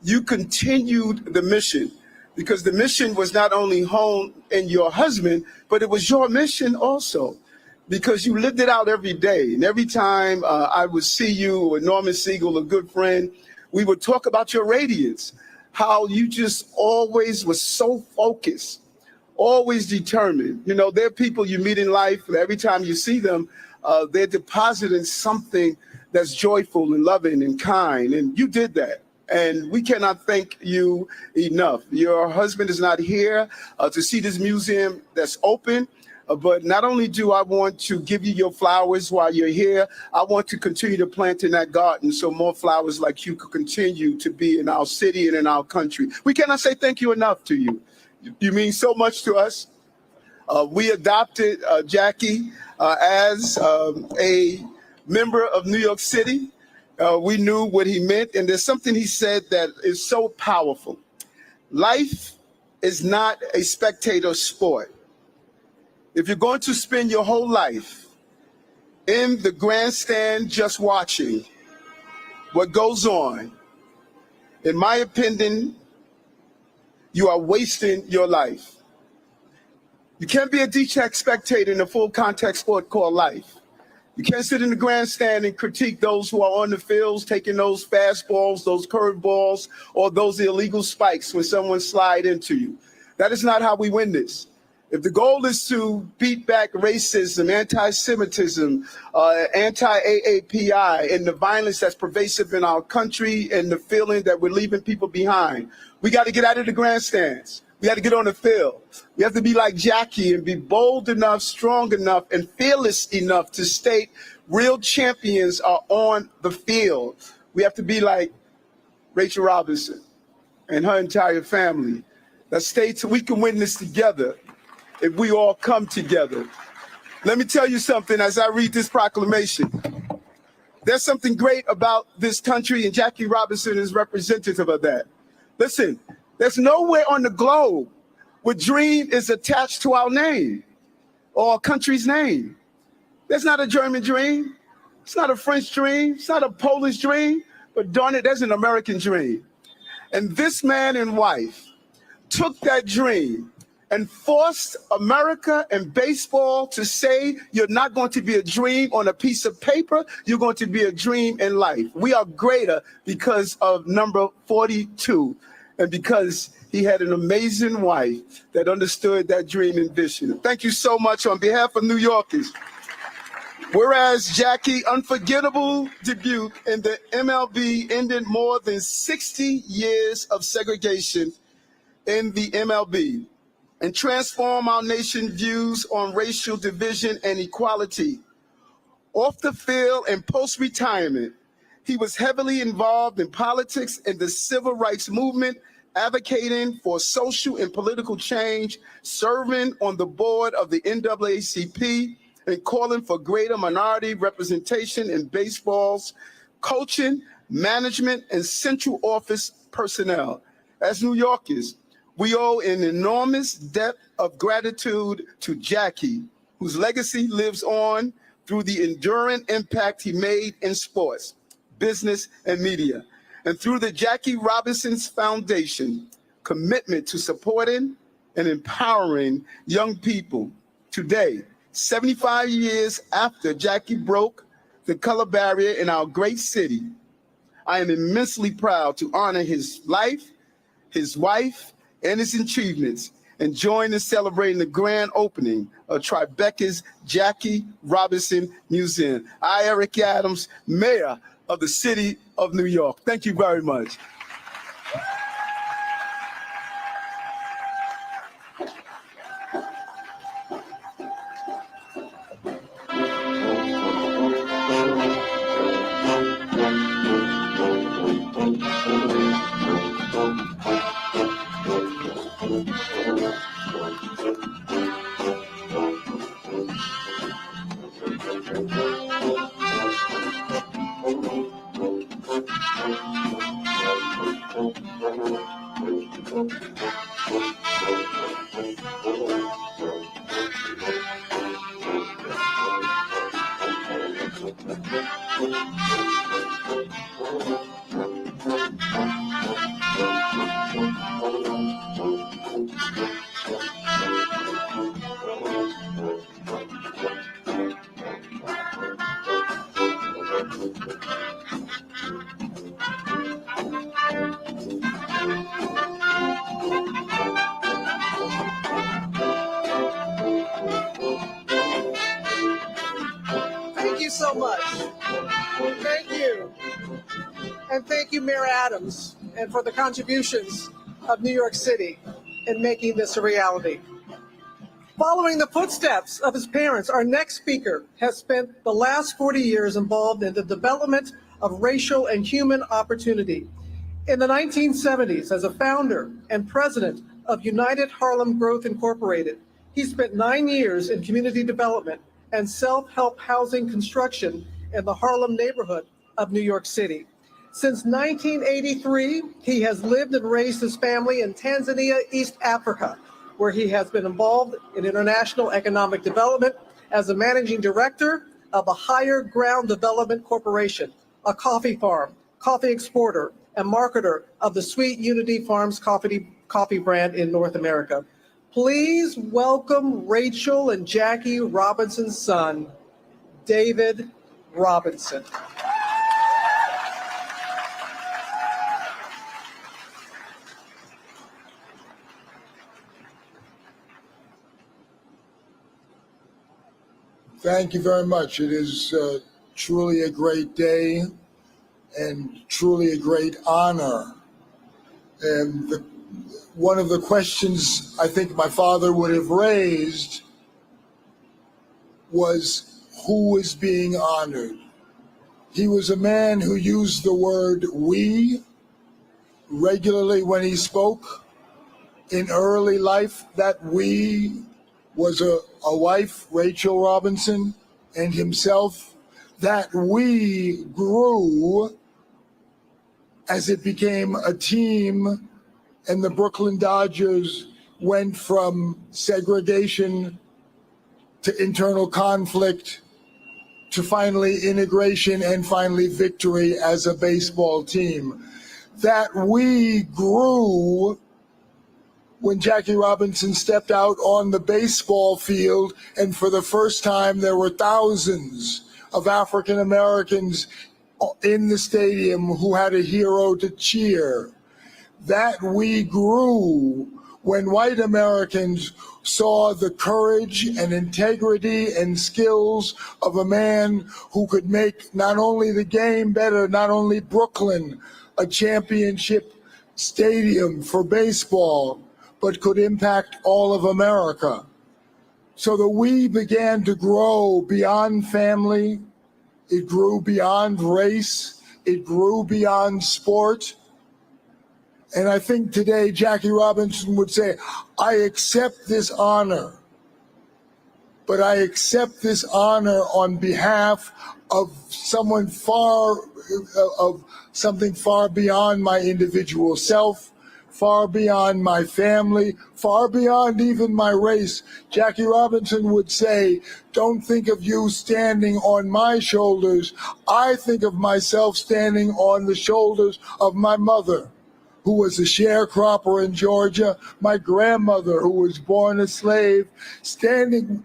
You continued the mission, because the mission was not only honed in your husband, but it was your mission also, because you lived it out every day. And every time I would see you or Norman Siegel, a good friend, we would talk about your radiance, how you just always was so focused, always determined. You know, there are people you meet in life, and every time you see them, they're depositing something that's joyful and loving and kind, and you did that. And we cannot thank you enough. Your husband is not here to see this museum that's open, but not only do I want to give you your flowers while you're here, I want to continue to plant in that garden so more flowers like you could continue to be in our city and in our country. We cannot say thank you enough to you. You mean so much to us. We adopted Jackie as a member of New York City. We knew what he meant, and there's something he said that is so powerful. Life is not a spectator sport. If you're going to spend your whole life in the grandstand just watching what goes on, in my opinion, you are wasting your life. You can't be a detached spectator in a full contact sport called life. You can't sit in the grandstand and critique those who are on the fields taking those fastballs, those curveballs, or those illegal spikes when someone slide into you. That is not how we win this. If the goal is to beat back racism, anti-Semitism, anti-AAPI, and the violence that's pervasive in our country and the feeling that we're leaving people behind, we got to get out of the grandstands. We got to get on the field. We have to be like Jackie and be bold enough, strong enough, and fearless enough to state real champions are on the field. We have to be like Rachel Robinson and her entire family that states we can win this together if we all come together. Let me tell you something as I read this proclamation. There's something great about this country, and Jackie Robinson is representative of that. Listen, there's nowhere on the globe where dream is attached to our name or our country's name. There's not a German dream. It's not a French dream. It's not a Polish dream. But darn it, there's an American dream. And this man and wife took that dream and forced America and baseball to say you're not going to be a dream on a piece of paper, you're going to be a dream in life. We are greater because of number 42. And because he had an amazing wife that understood that dream and vision. Thank you so much on behalf of New Yorkers. Whereas Jackie unforgettable debut in the MLB ended more than 60 years of segregation in the MLB and transformed our nation's views on racial division and equality. Off the field and post-retirement, he was heavily involved in politics and the civil rights movement, advocating for social and political change, serving on the board of the NAACP, and calling for greater minority representation in baseball's coaching, management, and central office personnel. As New Yorkers, we owe an enormous debt of gratitude to Jackie, whose legacy lives on through the enduring impact he made in sports, business, and media. And through the Jackie Robinson's Foundation, commitment to supporting and empowering young people. Today, 75 years after Jackie broke the color barrier in our great city, I am immensely proud to honor his life, his wife, and his achievements, and join in celebrating the grand opening of Tribeca's Jackie Robinson Museum. I, Eric Adams, Mayor of the City of New York. Thank you very much. so much. Thank you. And thank you, Mayor Adams, and for the contributions of New York City in making this a reality. Following the footsteps of his parents, our next speaker has spent the last 40 years involved in the development of racial and human opportunity. In the 1970s, as a founder and president of United Harlem Growth Incorporated, he spent 9 years in community development and self-help housing construction in the Harlem neighborhood of New York City. Since 1983, he has lived and raised his family in Tanzania, East Africa, where he has been involved in international economic development as a managing director of the Higher Ground Development Corporation, a coffee farm, coffee exporter, and marketer of the Sweet Unity Farms coffee brand in North America. Please welcome Rachel and Jackie Robinson's son, David Robinson. Thank you very much. It is truly a great day and truly a great honor. And one of the questions I think my father would have raised was, who is being honored? He was a man who used the word we regularly when he spoke. In early life, that we was a wife, Rachel Robinson, and himself. That we grew as it became a team, and the Brooklyn Dodgers went from segregation to internal conflict to finally integration and finally victory as a baseball team. That we grew when Jackie Robinson stepped out on the baseball field, and for the first time there were thousands of African Americans in the stadium who had a hero to cheer. That we grew when white Americans saw the courage and integrity and skills of a man who could make not only the game better, not only Brooklyn a championship stadium for baseball, but could impact all of America. So the we began to grow beyond family, it grew beyond race, it grew beyond sport. And I think today Jackie Robinson would say, I accept this honor, but I accept this honor on behalf of something far beyond my individual self, far beyond my family, far beyond even my race. Jackie Robinson would say, don't think of you standing on my shoulders. I think of myself standing on the shoulders of my mother, who was a sharecropper in Georgia, my grandmother, who was born a slave, standing.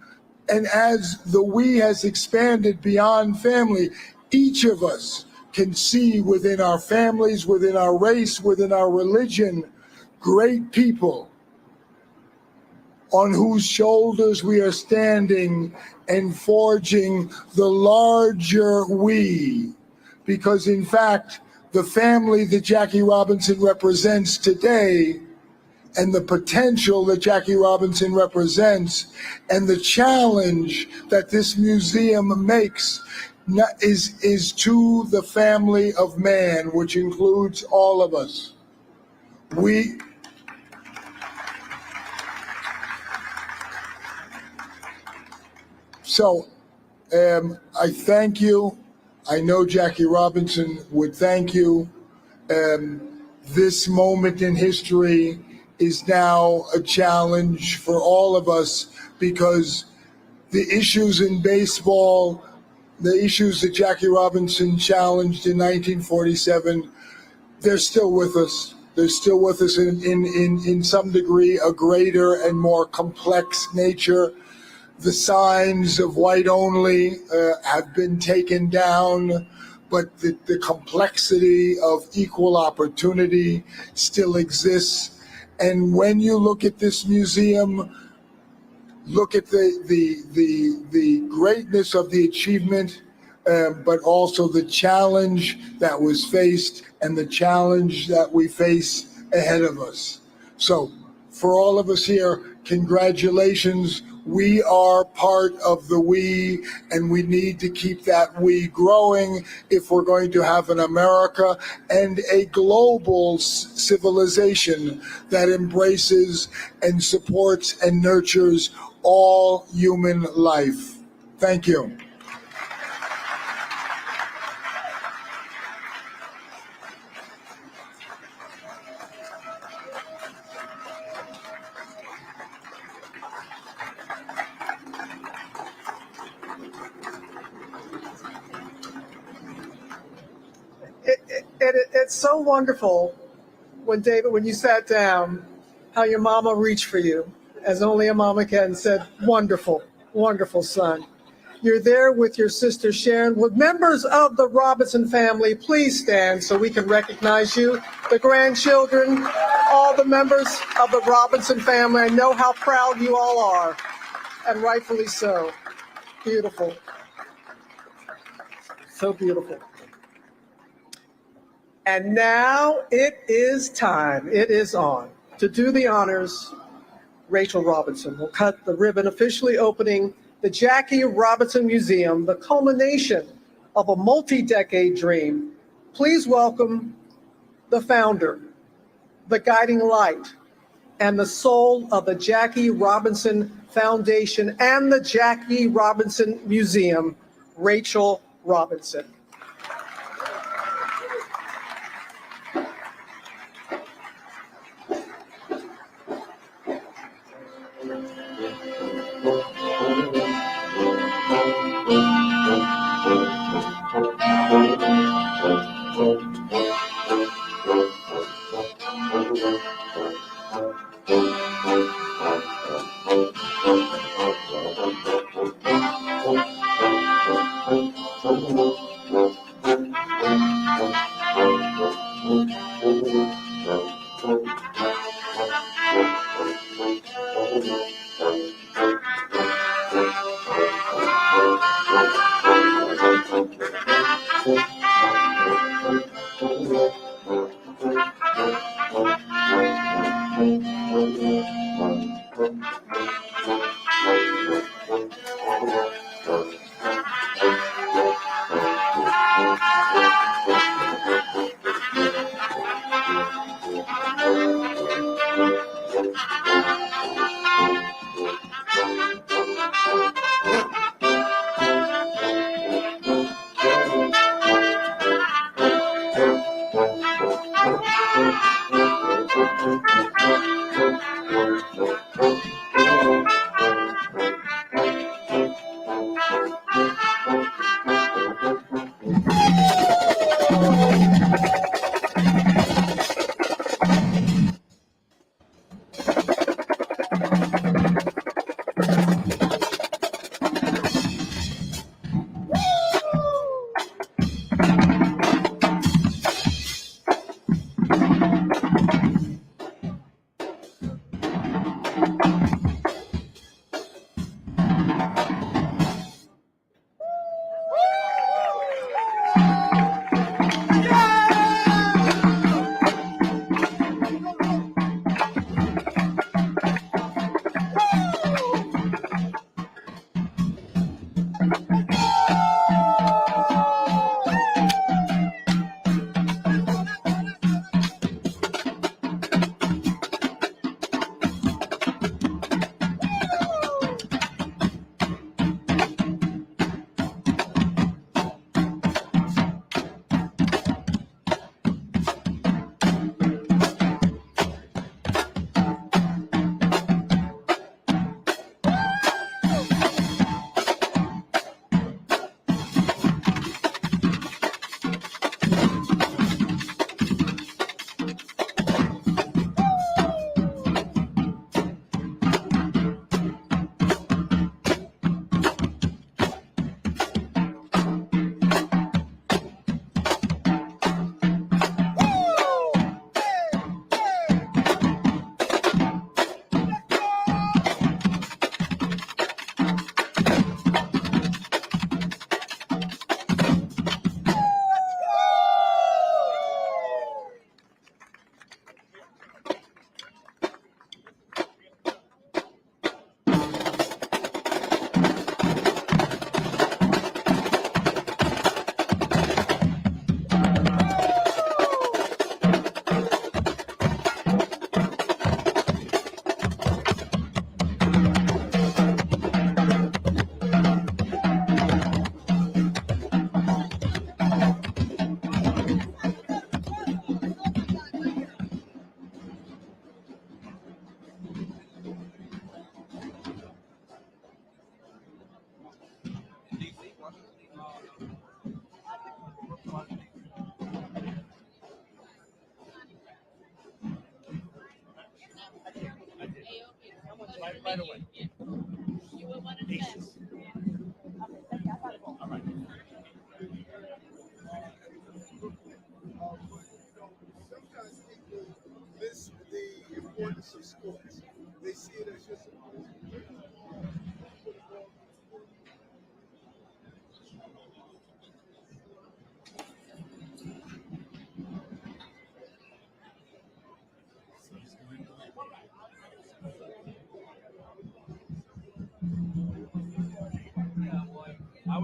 And as the we has expanded beyond family, each of us can see within our families, within our race, within our religion, great people on whose shoulders we are standing and forging the larger we. Because in fact, the family that Jackie Robinson represents today, and the potential that Jackie Robinson represents, and the challenge that this museum makes is to the family of man, which includes all of us. So I thank you. I know Jackie Robinson would thank you. This moment in history is now a challenge for all of us, because the issues in baseball, the issues that Jackie Robinson challenged in 1947, they're still with us. They're still with us in some degree, a greater and more complex nature. The signs of white only have been taken down, but the complexity of equal opportunity still exists. And when you look at this museum, look at the greatness of the achievement but also the challenge that was faced and the challenge that we face ahead of us. So for all of us here, congratulations. We are part of the we, and we need to keep that we growing if we're going to have an America and a global civilization that embraces and supports and nurtures all human life. Thank you. It's so wonderful when David, when you sat down, how your mama reached for you, as only a mama can, and said, wonderful, wonderful son. You're there with your sister Sharon. With members of the Robinson family, please stand so we can recognize you. The grandchildren, all the members of the Robinson family, I know how proud you all are, and rightfully so. Beautiful. So beautiful. And now it is time, it is on. To do the honors, Rachel Robinson will cut the ribbon officially opening the Jackie Robinson Museum, the culmination of a multi-decade dream. Please welcome the founder, the guiding light, and the soul of the Jackie Robinson Foundation and the Jackie Robinson Museum, Rachel Robinson.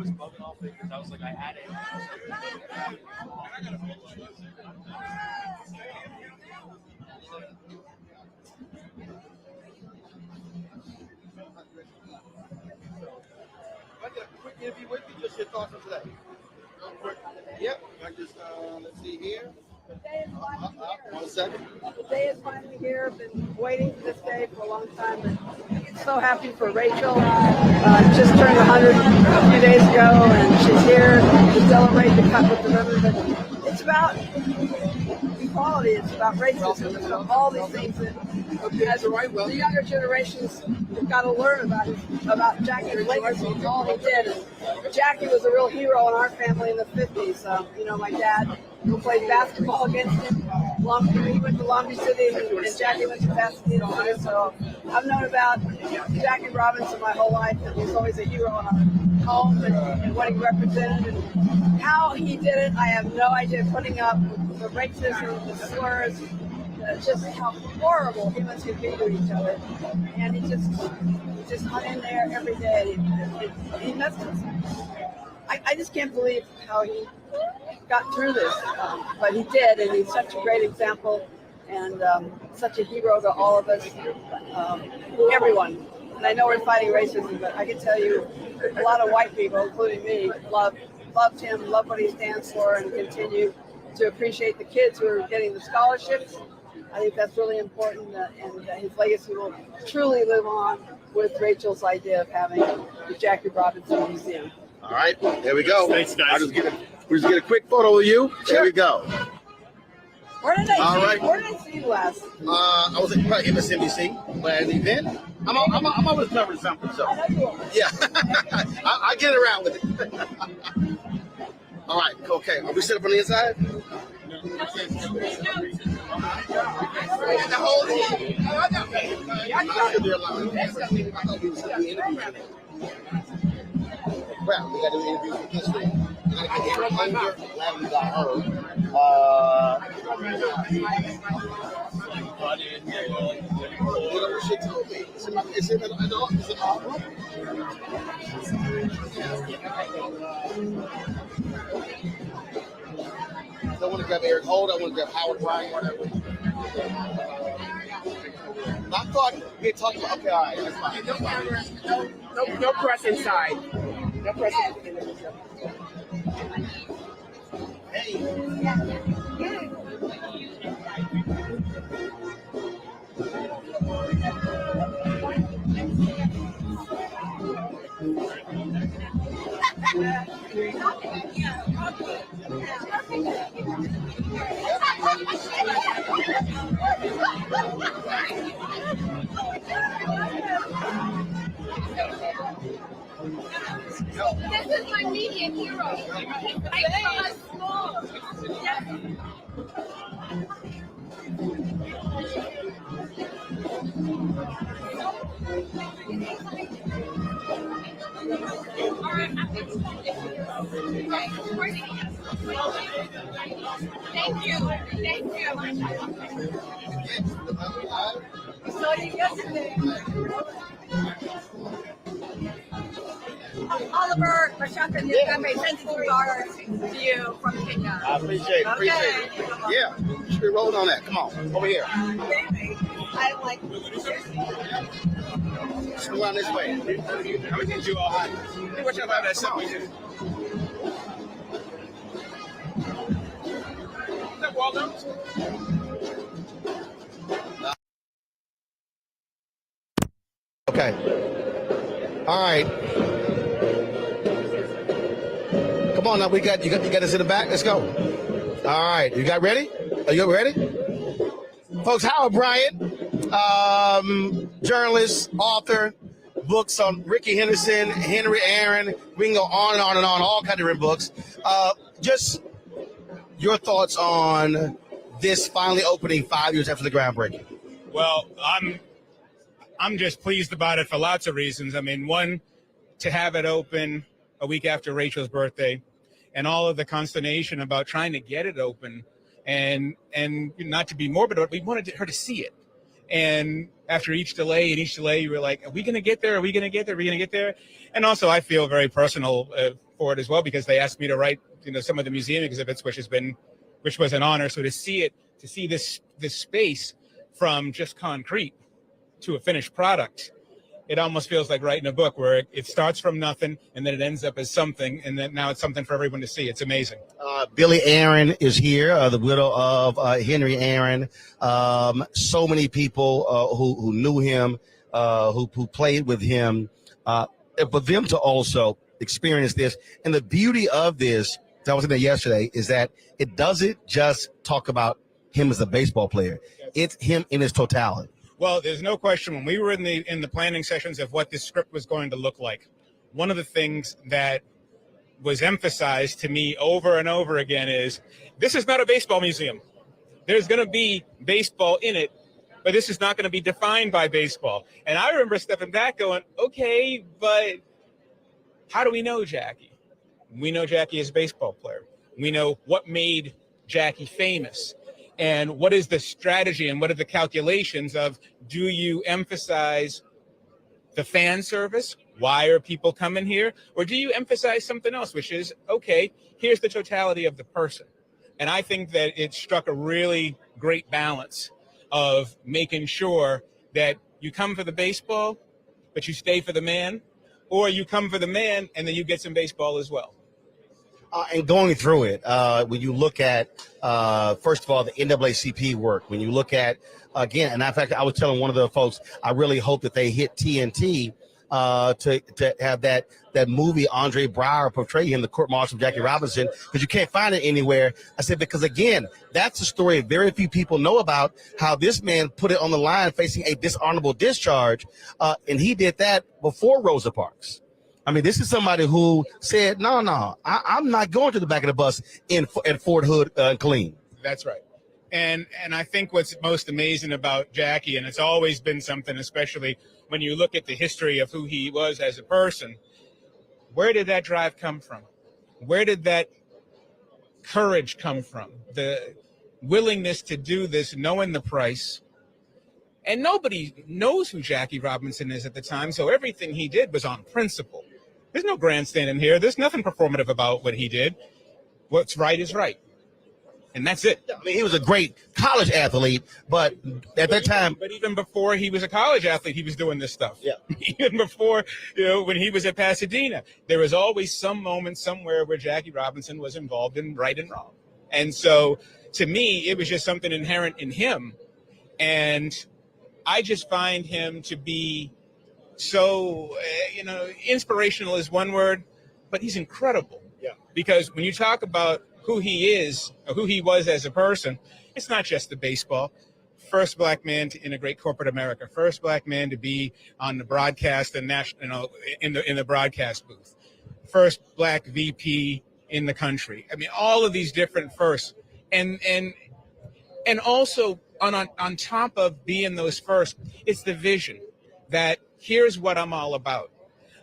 was bugging off it because I was like, I had it. I get a quick interview with you, just your thoughts on today. Yep, I just, let's see here. The day is finally here. 1 second. The day is finally here. I've been waiting for this day for a long time. And so happy for Rachel. Just turned 100 a few days ago, and she's here to celebrate the cut with the ribbon. But it's about equality. It's about racism. It's about all these things that as the younger generations have got to learn about Jackie's legacy and all he did. And Jackie was a real hero in our family in the 50s. You know, my dad who played basketball against him. He went to Long Beach City, and Jackie went to Pasadena City. So I've known about Jackie Robinson my whole life, and he's always a hero in our home and what he represented and how he did it. I have no idea. Putting up the racism, the slurs, just how horrible humans can be to each other, and he just hung in there every day. He messed us. I just can't believe how he got through this, but he did, and he's such a great example and such a hero to all of us, everyone. And I know we're fighting racism, but I can tell you a lot of white people, including me, loved him, love what he stands for, and continue to appreciate the kids who are getting the scholarships. I think that's really important, and his legacy will truly live on with Rachel's idea of having the Jackie Robinson Museum. All right, there we go. Thanks, guys. We'll just get a quick photo of you. Sure. There we go. Where did I see you last? I was at MSNBC at an event. I'm always covering something, so I know you are. yeah, I get around with it. All right, okay. Are we set up on the inside? The whole thing. Well, we got to do interviews with history. We got to get Eric Langer. Glad we got her. She told me. It's in an album. I want to grab Eric Holt. I want to grab Howard Bryan. I thought we had talked about. Okay, all right, that's fine. No press inside. No press inside. Hey. This is my media hero. I saw small. Thank you. Thank you. I saw you yesterday. Oliver, Mashaka, your family sends his regards to you from Kenya. I appreciate it. Yeah, you should be rolling on that. Come on, over here. I'm like, Just go around this way. I'm gonna get you all hot. What y'all have that song? Is that Waldo? Okay. All right. Come on now, you got us in the back. Let's go. All right, you got ready? Are you ready? Folks, Howard Bryant, journalist, author, books on Ricky Henderson, Henry Aaron. We can go on and on and on, all kinds of different books. Just your thoughts on this finally opening 5 years after the groundbreaking. Well, I'm just pleased about it for lots of reasons. I mean, one, to have it open a week after Rachel's birthday, and all of the consternation about trying to get it open, and not to be morbid, but we wanted her to see it. And after each delay you were like, are we going to get there? Are we going to get there? Are we going to get there? And also I feel very personal for it as well, because they asked me to write, some of the museum exhibits, which was an honor. So to see this space from just concrete to a finished product, it almost feels like writing a book where it starts from nothing and then it ends up as something, and then now it's something for everyone to see. It's amazing. Billy Aaron is here, the widow of Henry Aaron. So many people who knew him, who played with him, for them to also experience this. And the beauty of this, I was saying that yesterday, is that it doesn't just talk about him as a baseball player. It's him in his totality. Well, there's no question, when we were in the planning sessions of what this script was going to look like, one of the things that was emphasized to me over and over again is, this is not a baseball museum. There's going to be baseball in it, but this is not going to be defined by baseball. And I remember stepping back going, okay, but how do we know Jackie? We know Jackie as a baseball player. We know what made Jackie famous. And what is the strategy and what are the calculations of, do you emphasize the fan service? Why are people coming here? Or do you emphasize something else, which is, okay, here's the totality of the person. And I think that it struck a really great balance of making sure that you come for the baseball, but you stay for the man, or you come for the man and then you get some baseball as well. And going through it, when you look at, first of all, the NAACP work, when you look at, again, and in fact, I was telling one of the folks, I really hope that they hit TNT to have that movie Andre Braugher portray him, the court martial of Jackie Robinson, because you can't find it anywhere. I said, because again, that's a story very few people know about, how this man put it on the line facing a dishonorable discharge, and he did that before Rosa Parks. I mean, this is somebody who said, no, I'm not going to the back of the bus at Fort Hood clean. That's right. And I think what's most amazing about Jackie, and it's always been something, especially when you look at the history of who he was as a person, where did that drive come from? Where did that courage come from? The willingness to do this, knowing the price. And nobody knows who Jackie Robinson is at the time, so everything he did was on principle. There's no grandstanding here. There's nothing performative about what he did. What's right is right. And that's it. I mean, he was a great college athlete, but at that time. But even before he was a college athlete, he was doing this stuff. Yeah. Even before, when he was at Pasadena, there was always some moment somewhere where Jackie Robinson was involved in right and wrong. And so to me, it was just something inherent in him. And I just find him to be so, inspirational is one word, but he's incredible. Yeah. Because when you talk about who he is, or who he was as a person, it's not just the baseball. First black man to integrate corporate America. First black man to be on the broadcast and in the broadcast booth. First black VP in the country. I mean, all of these different firsts, and also on top of being those first, it's the vision that here's what I'm all about.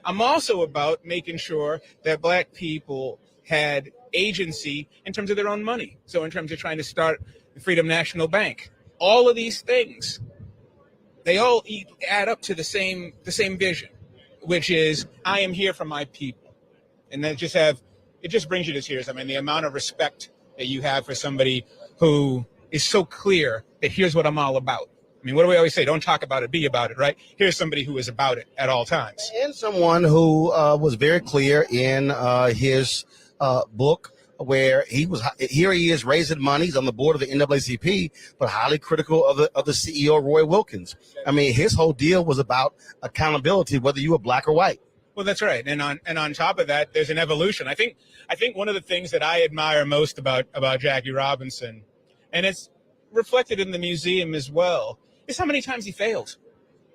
I'm also about making sure that black people had agency in terms of their own money. So in terms of trying to start the Freedom National Bank, all of these things, they all add up to the same vision, which is, I am here for my people. And it just brings you to tears. I mean, the amount of respect that you have for somebody who is so clear that here's what I'm all about. I mean, what do we always say? Don't talk about it, be about it, right? Here's somebody who is about it at all times. And someone who was very clear in his book, where he is raising money. He's on the board of the NAACP, but highly critical of the CEO, Roy Wilkins. I mean, his whole deal was about accountability, whether you were black or white. Well, that's right. And on top of that, there's an evolution. I think one of the things that I admire most about Jackie Robinson, and it's reflected in the museum as well, is how many times he failed.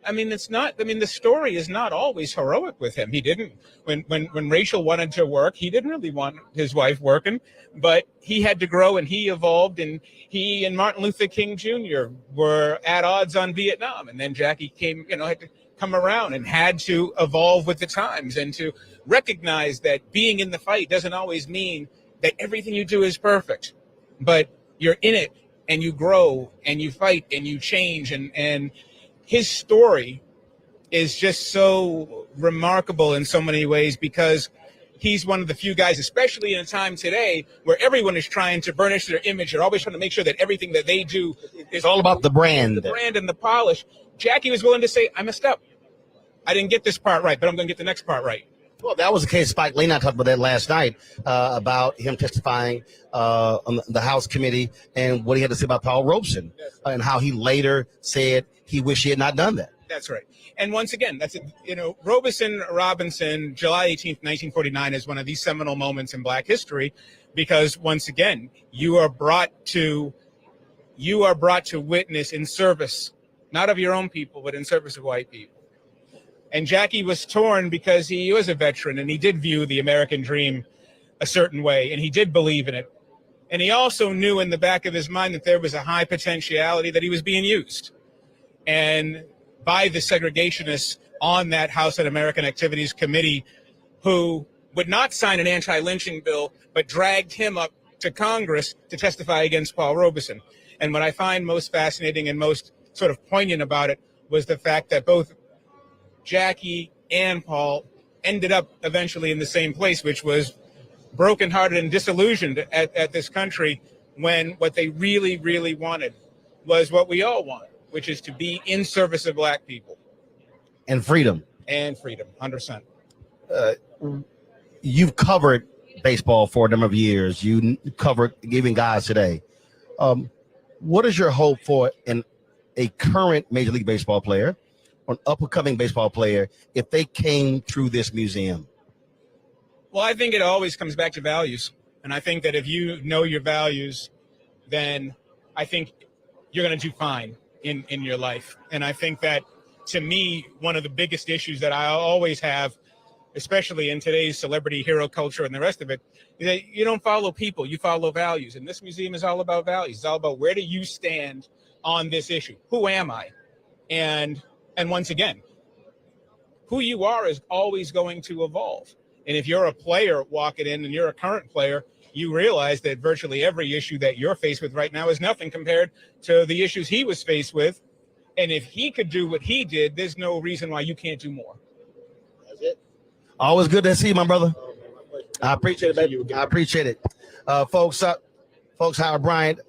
I mean, the story is not always heroic with him. He didn't, when Rachel wanted to work, he didn't really want his wife working, but he had to grow and he evolved, and he and Martin Luther King Jr. were at odds on Vietnam. And then Jackie had to come around and had to evolve with the times and to recognize that being in the fight doesn't always mean that everything you do is perfect, but you're in it and you grow and you fight and you change. And his story is just so remarkable in so many ways, because he's one of the few guys, especially in a time today where everyone is trying to burnish their image. They're always trying to make sure that everything that they do is all about the brand. The brand and the polish. Jackie was willing to say, I messed up. I didn't get this part right, but I'm going to get the next part right. Well, that was the case. Spike Lee and I talked about that last night, about him testifying on the House committee and what he had to say about Paul Robeson, and how he later said he wished he had not done that. That's right. And once again, that's it. Robeson Robinson, July 18th, 1949, is one of these seminal moments in Black history, because once again, you are brought to witness in service, not of your own people, but in service of white people. And Jackie was torn because he was a veteran and he did view the American dream a certain way, and he did believe in it. And he also knew in the back of his mind that there was a high potentiality that he was being used. And by the segregationists on that House Un-American Activities Committee, who would not sign an anti-lynching bill, but dragged him up to Congress to testify against Paul Robeson. And what I find most fascinating and most sort of poignant about it was the fact that both Jackie and Paul ended up eventually in the same place, which was brokenhearted and disillusioned at this country, when what they really, really wanted was what we all want, which is to be in service of Black people. And freedom. And freedom, 100%. You've covered baseball for a number of years. You covered Giving Guys today. What is your hope for a current Major League Baseball player, or an up-and-coming baseball player, if they came through this museum? Well, I think it always comes back to values. And I think that if you know your values, then I think you're going to do fine in your life. And I think that, to me, one of the biggest issues that I always have, especially in today's celebrity hero culture and the rest of it, is that you don't follow people, you follow values. And this museum is all about values. It's all about, where do you stand on this issue? Who am I? And once again, who you are is always going to evolve. And if you're a player walking in and you're a current player, you realize that virtually every issue that you're faced with right now is nothing compared to the issues he was faced with. And if he could do what he did, there's no reason why you can't do more. That's it. Always good to see you, my brother. I appreciate it, baby. I appreciate it. Folks, Howard Bryant,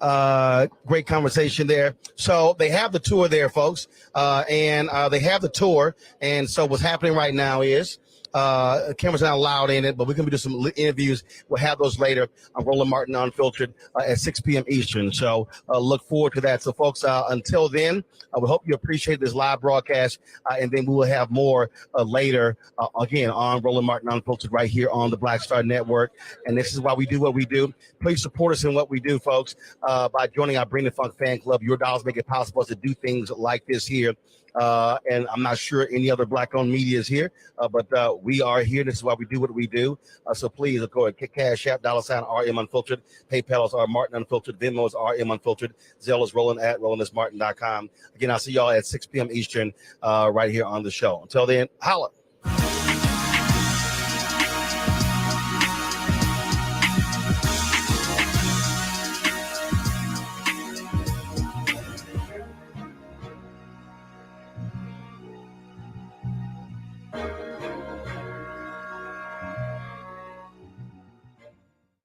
great conversation there. So they have the tour there, folks, and they have the tour. And so what's happening right now is cameras not allowed in it, but we're going to do some interviews. We'll have those later on Roland Martin Unfiltered at 6 p.m. Eastern. So look forward to that. So, folks, until then, we hope you appreciate this live broadcast, and then we will have more later, again, on Roland Martin Unfiltered right here on the Black Star Network. And this is why we do what we do. Please support us in what we do, folks, by joining our Bring the Funk fan club. Your dollars make it possible to do things like this here. And I'm not sure any other Black-owned media is here, but we are here. This is why we do what we do. So please, go ahead, Cash App, $RM Unfiltered. PayPal is R Martin Unfiltered. Venmo is RM Unfiltered. Zelle is Roland at RolandisMartin.com. Again, I'll see y'all at 6 p.m. Eastern right here on the show. Until then, holla.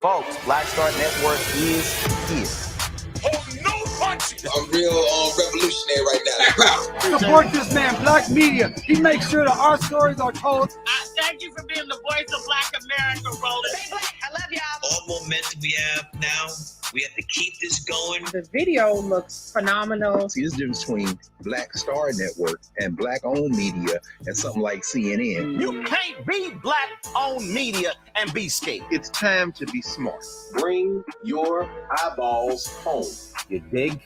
Folks, Black Star Network is here. Hold no punches. I'm real revolutionary right now. Support this man, Black Media. He makes sure that our stories are told. Thank you for being the voice of Black America, Roland. I love y'all. All momentum we have now, we have to keep this going. The video looks phenomenal. See, there's a difference between Black Star Network and Black-owned media and something like CNN. You can't be Black-owned media and be scared. It's time to be smart. Bring your eyeballs home. You dig?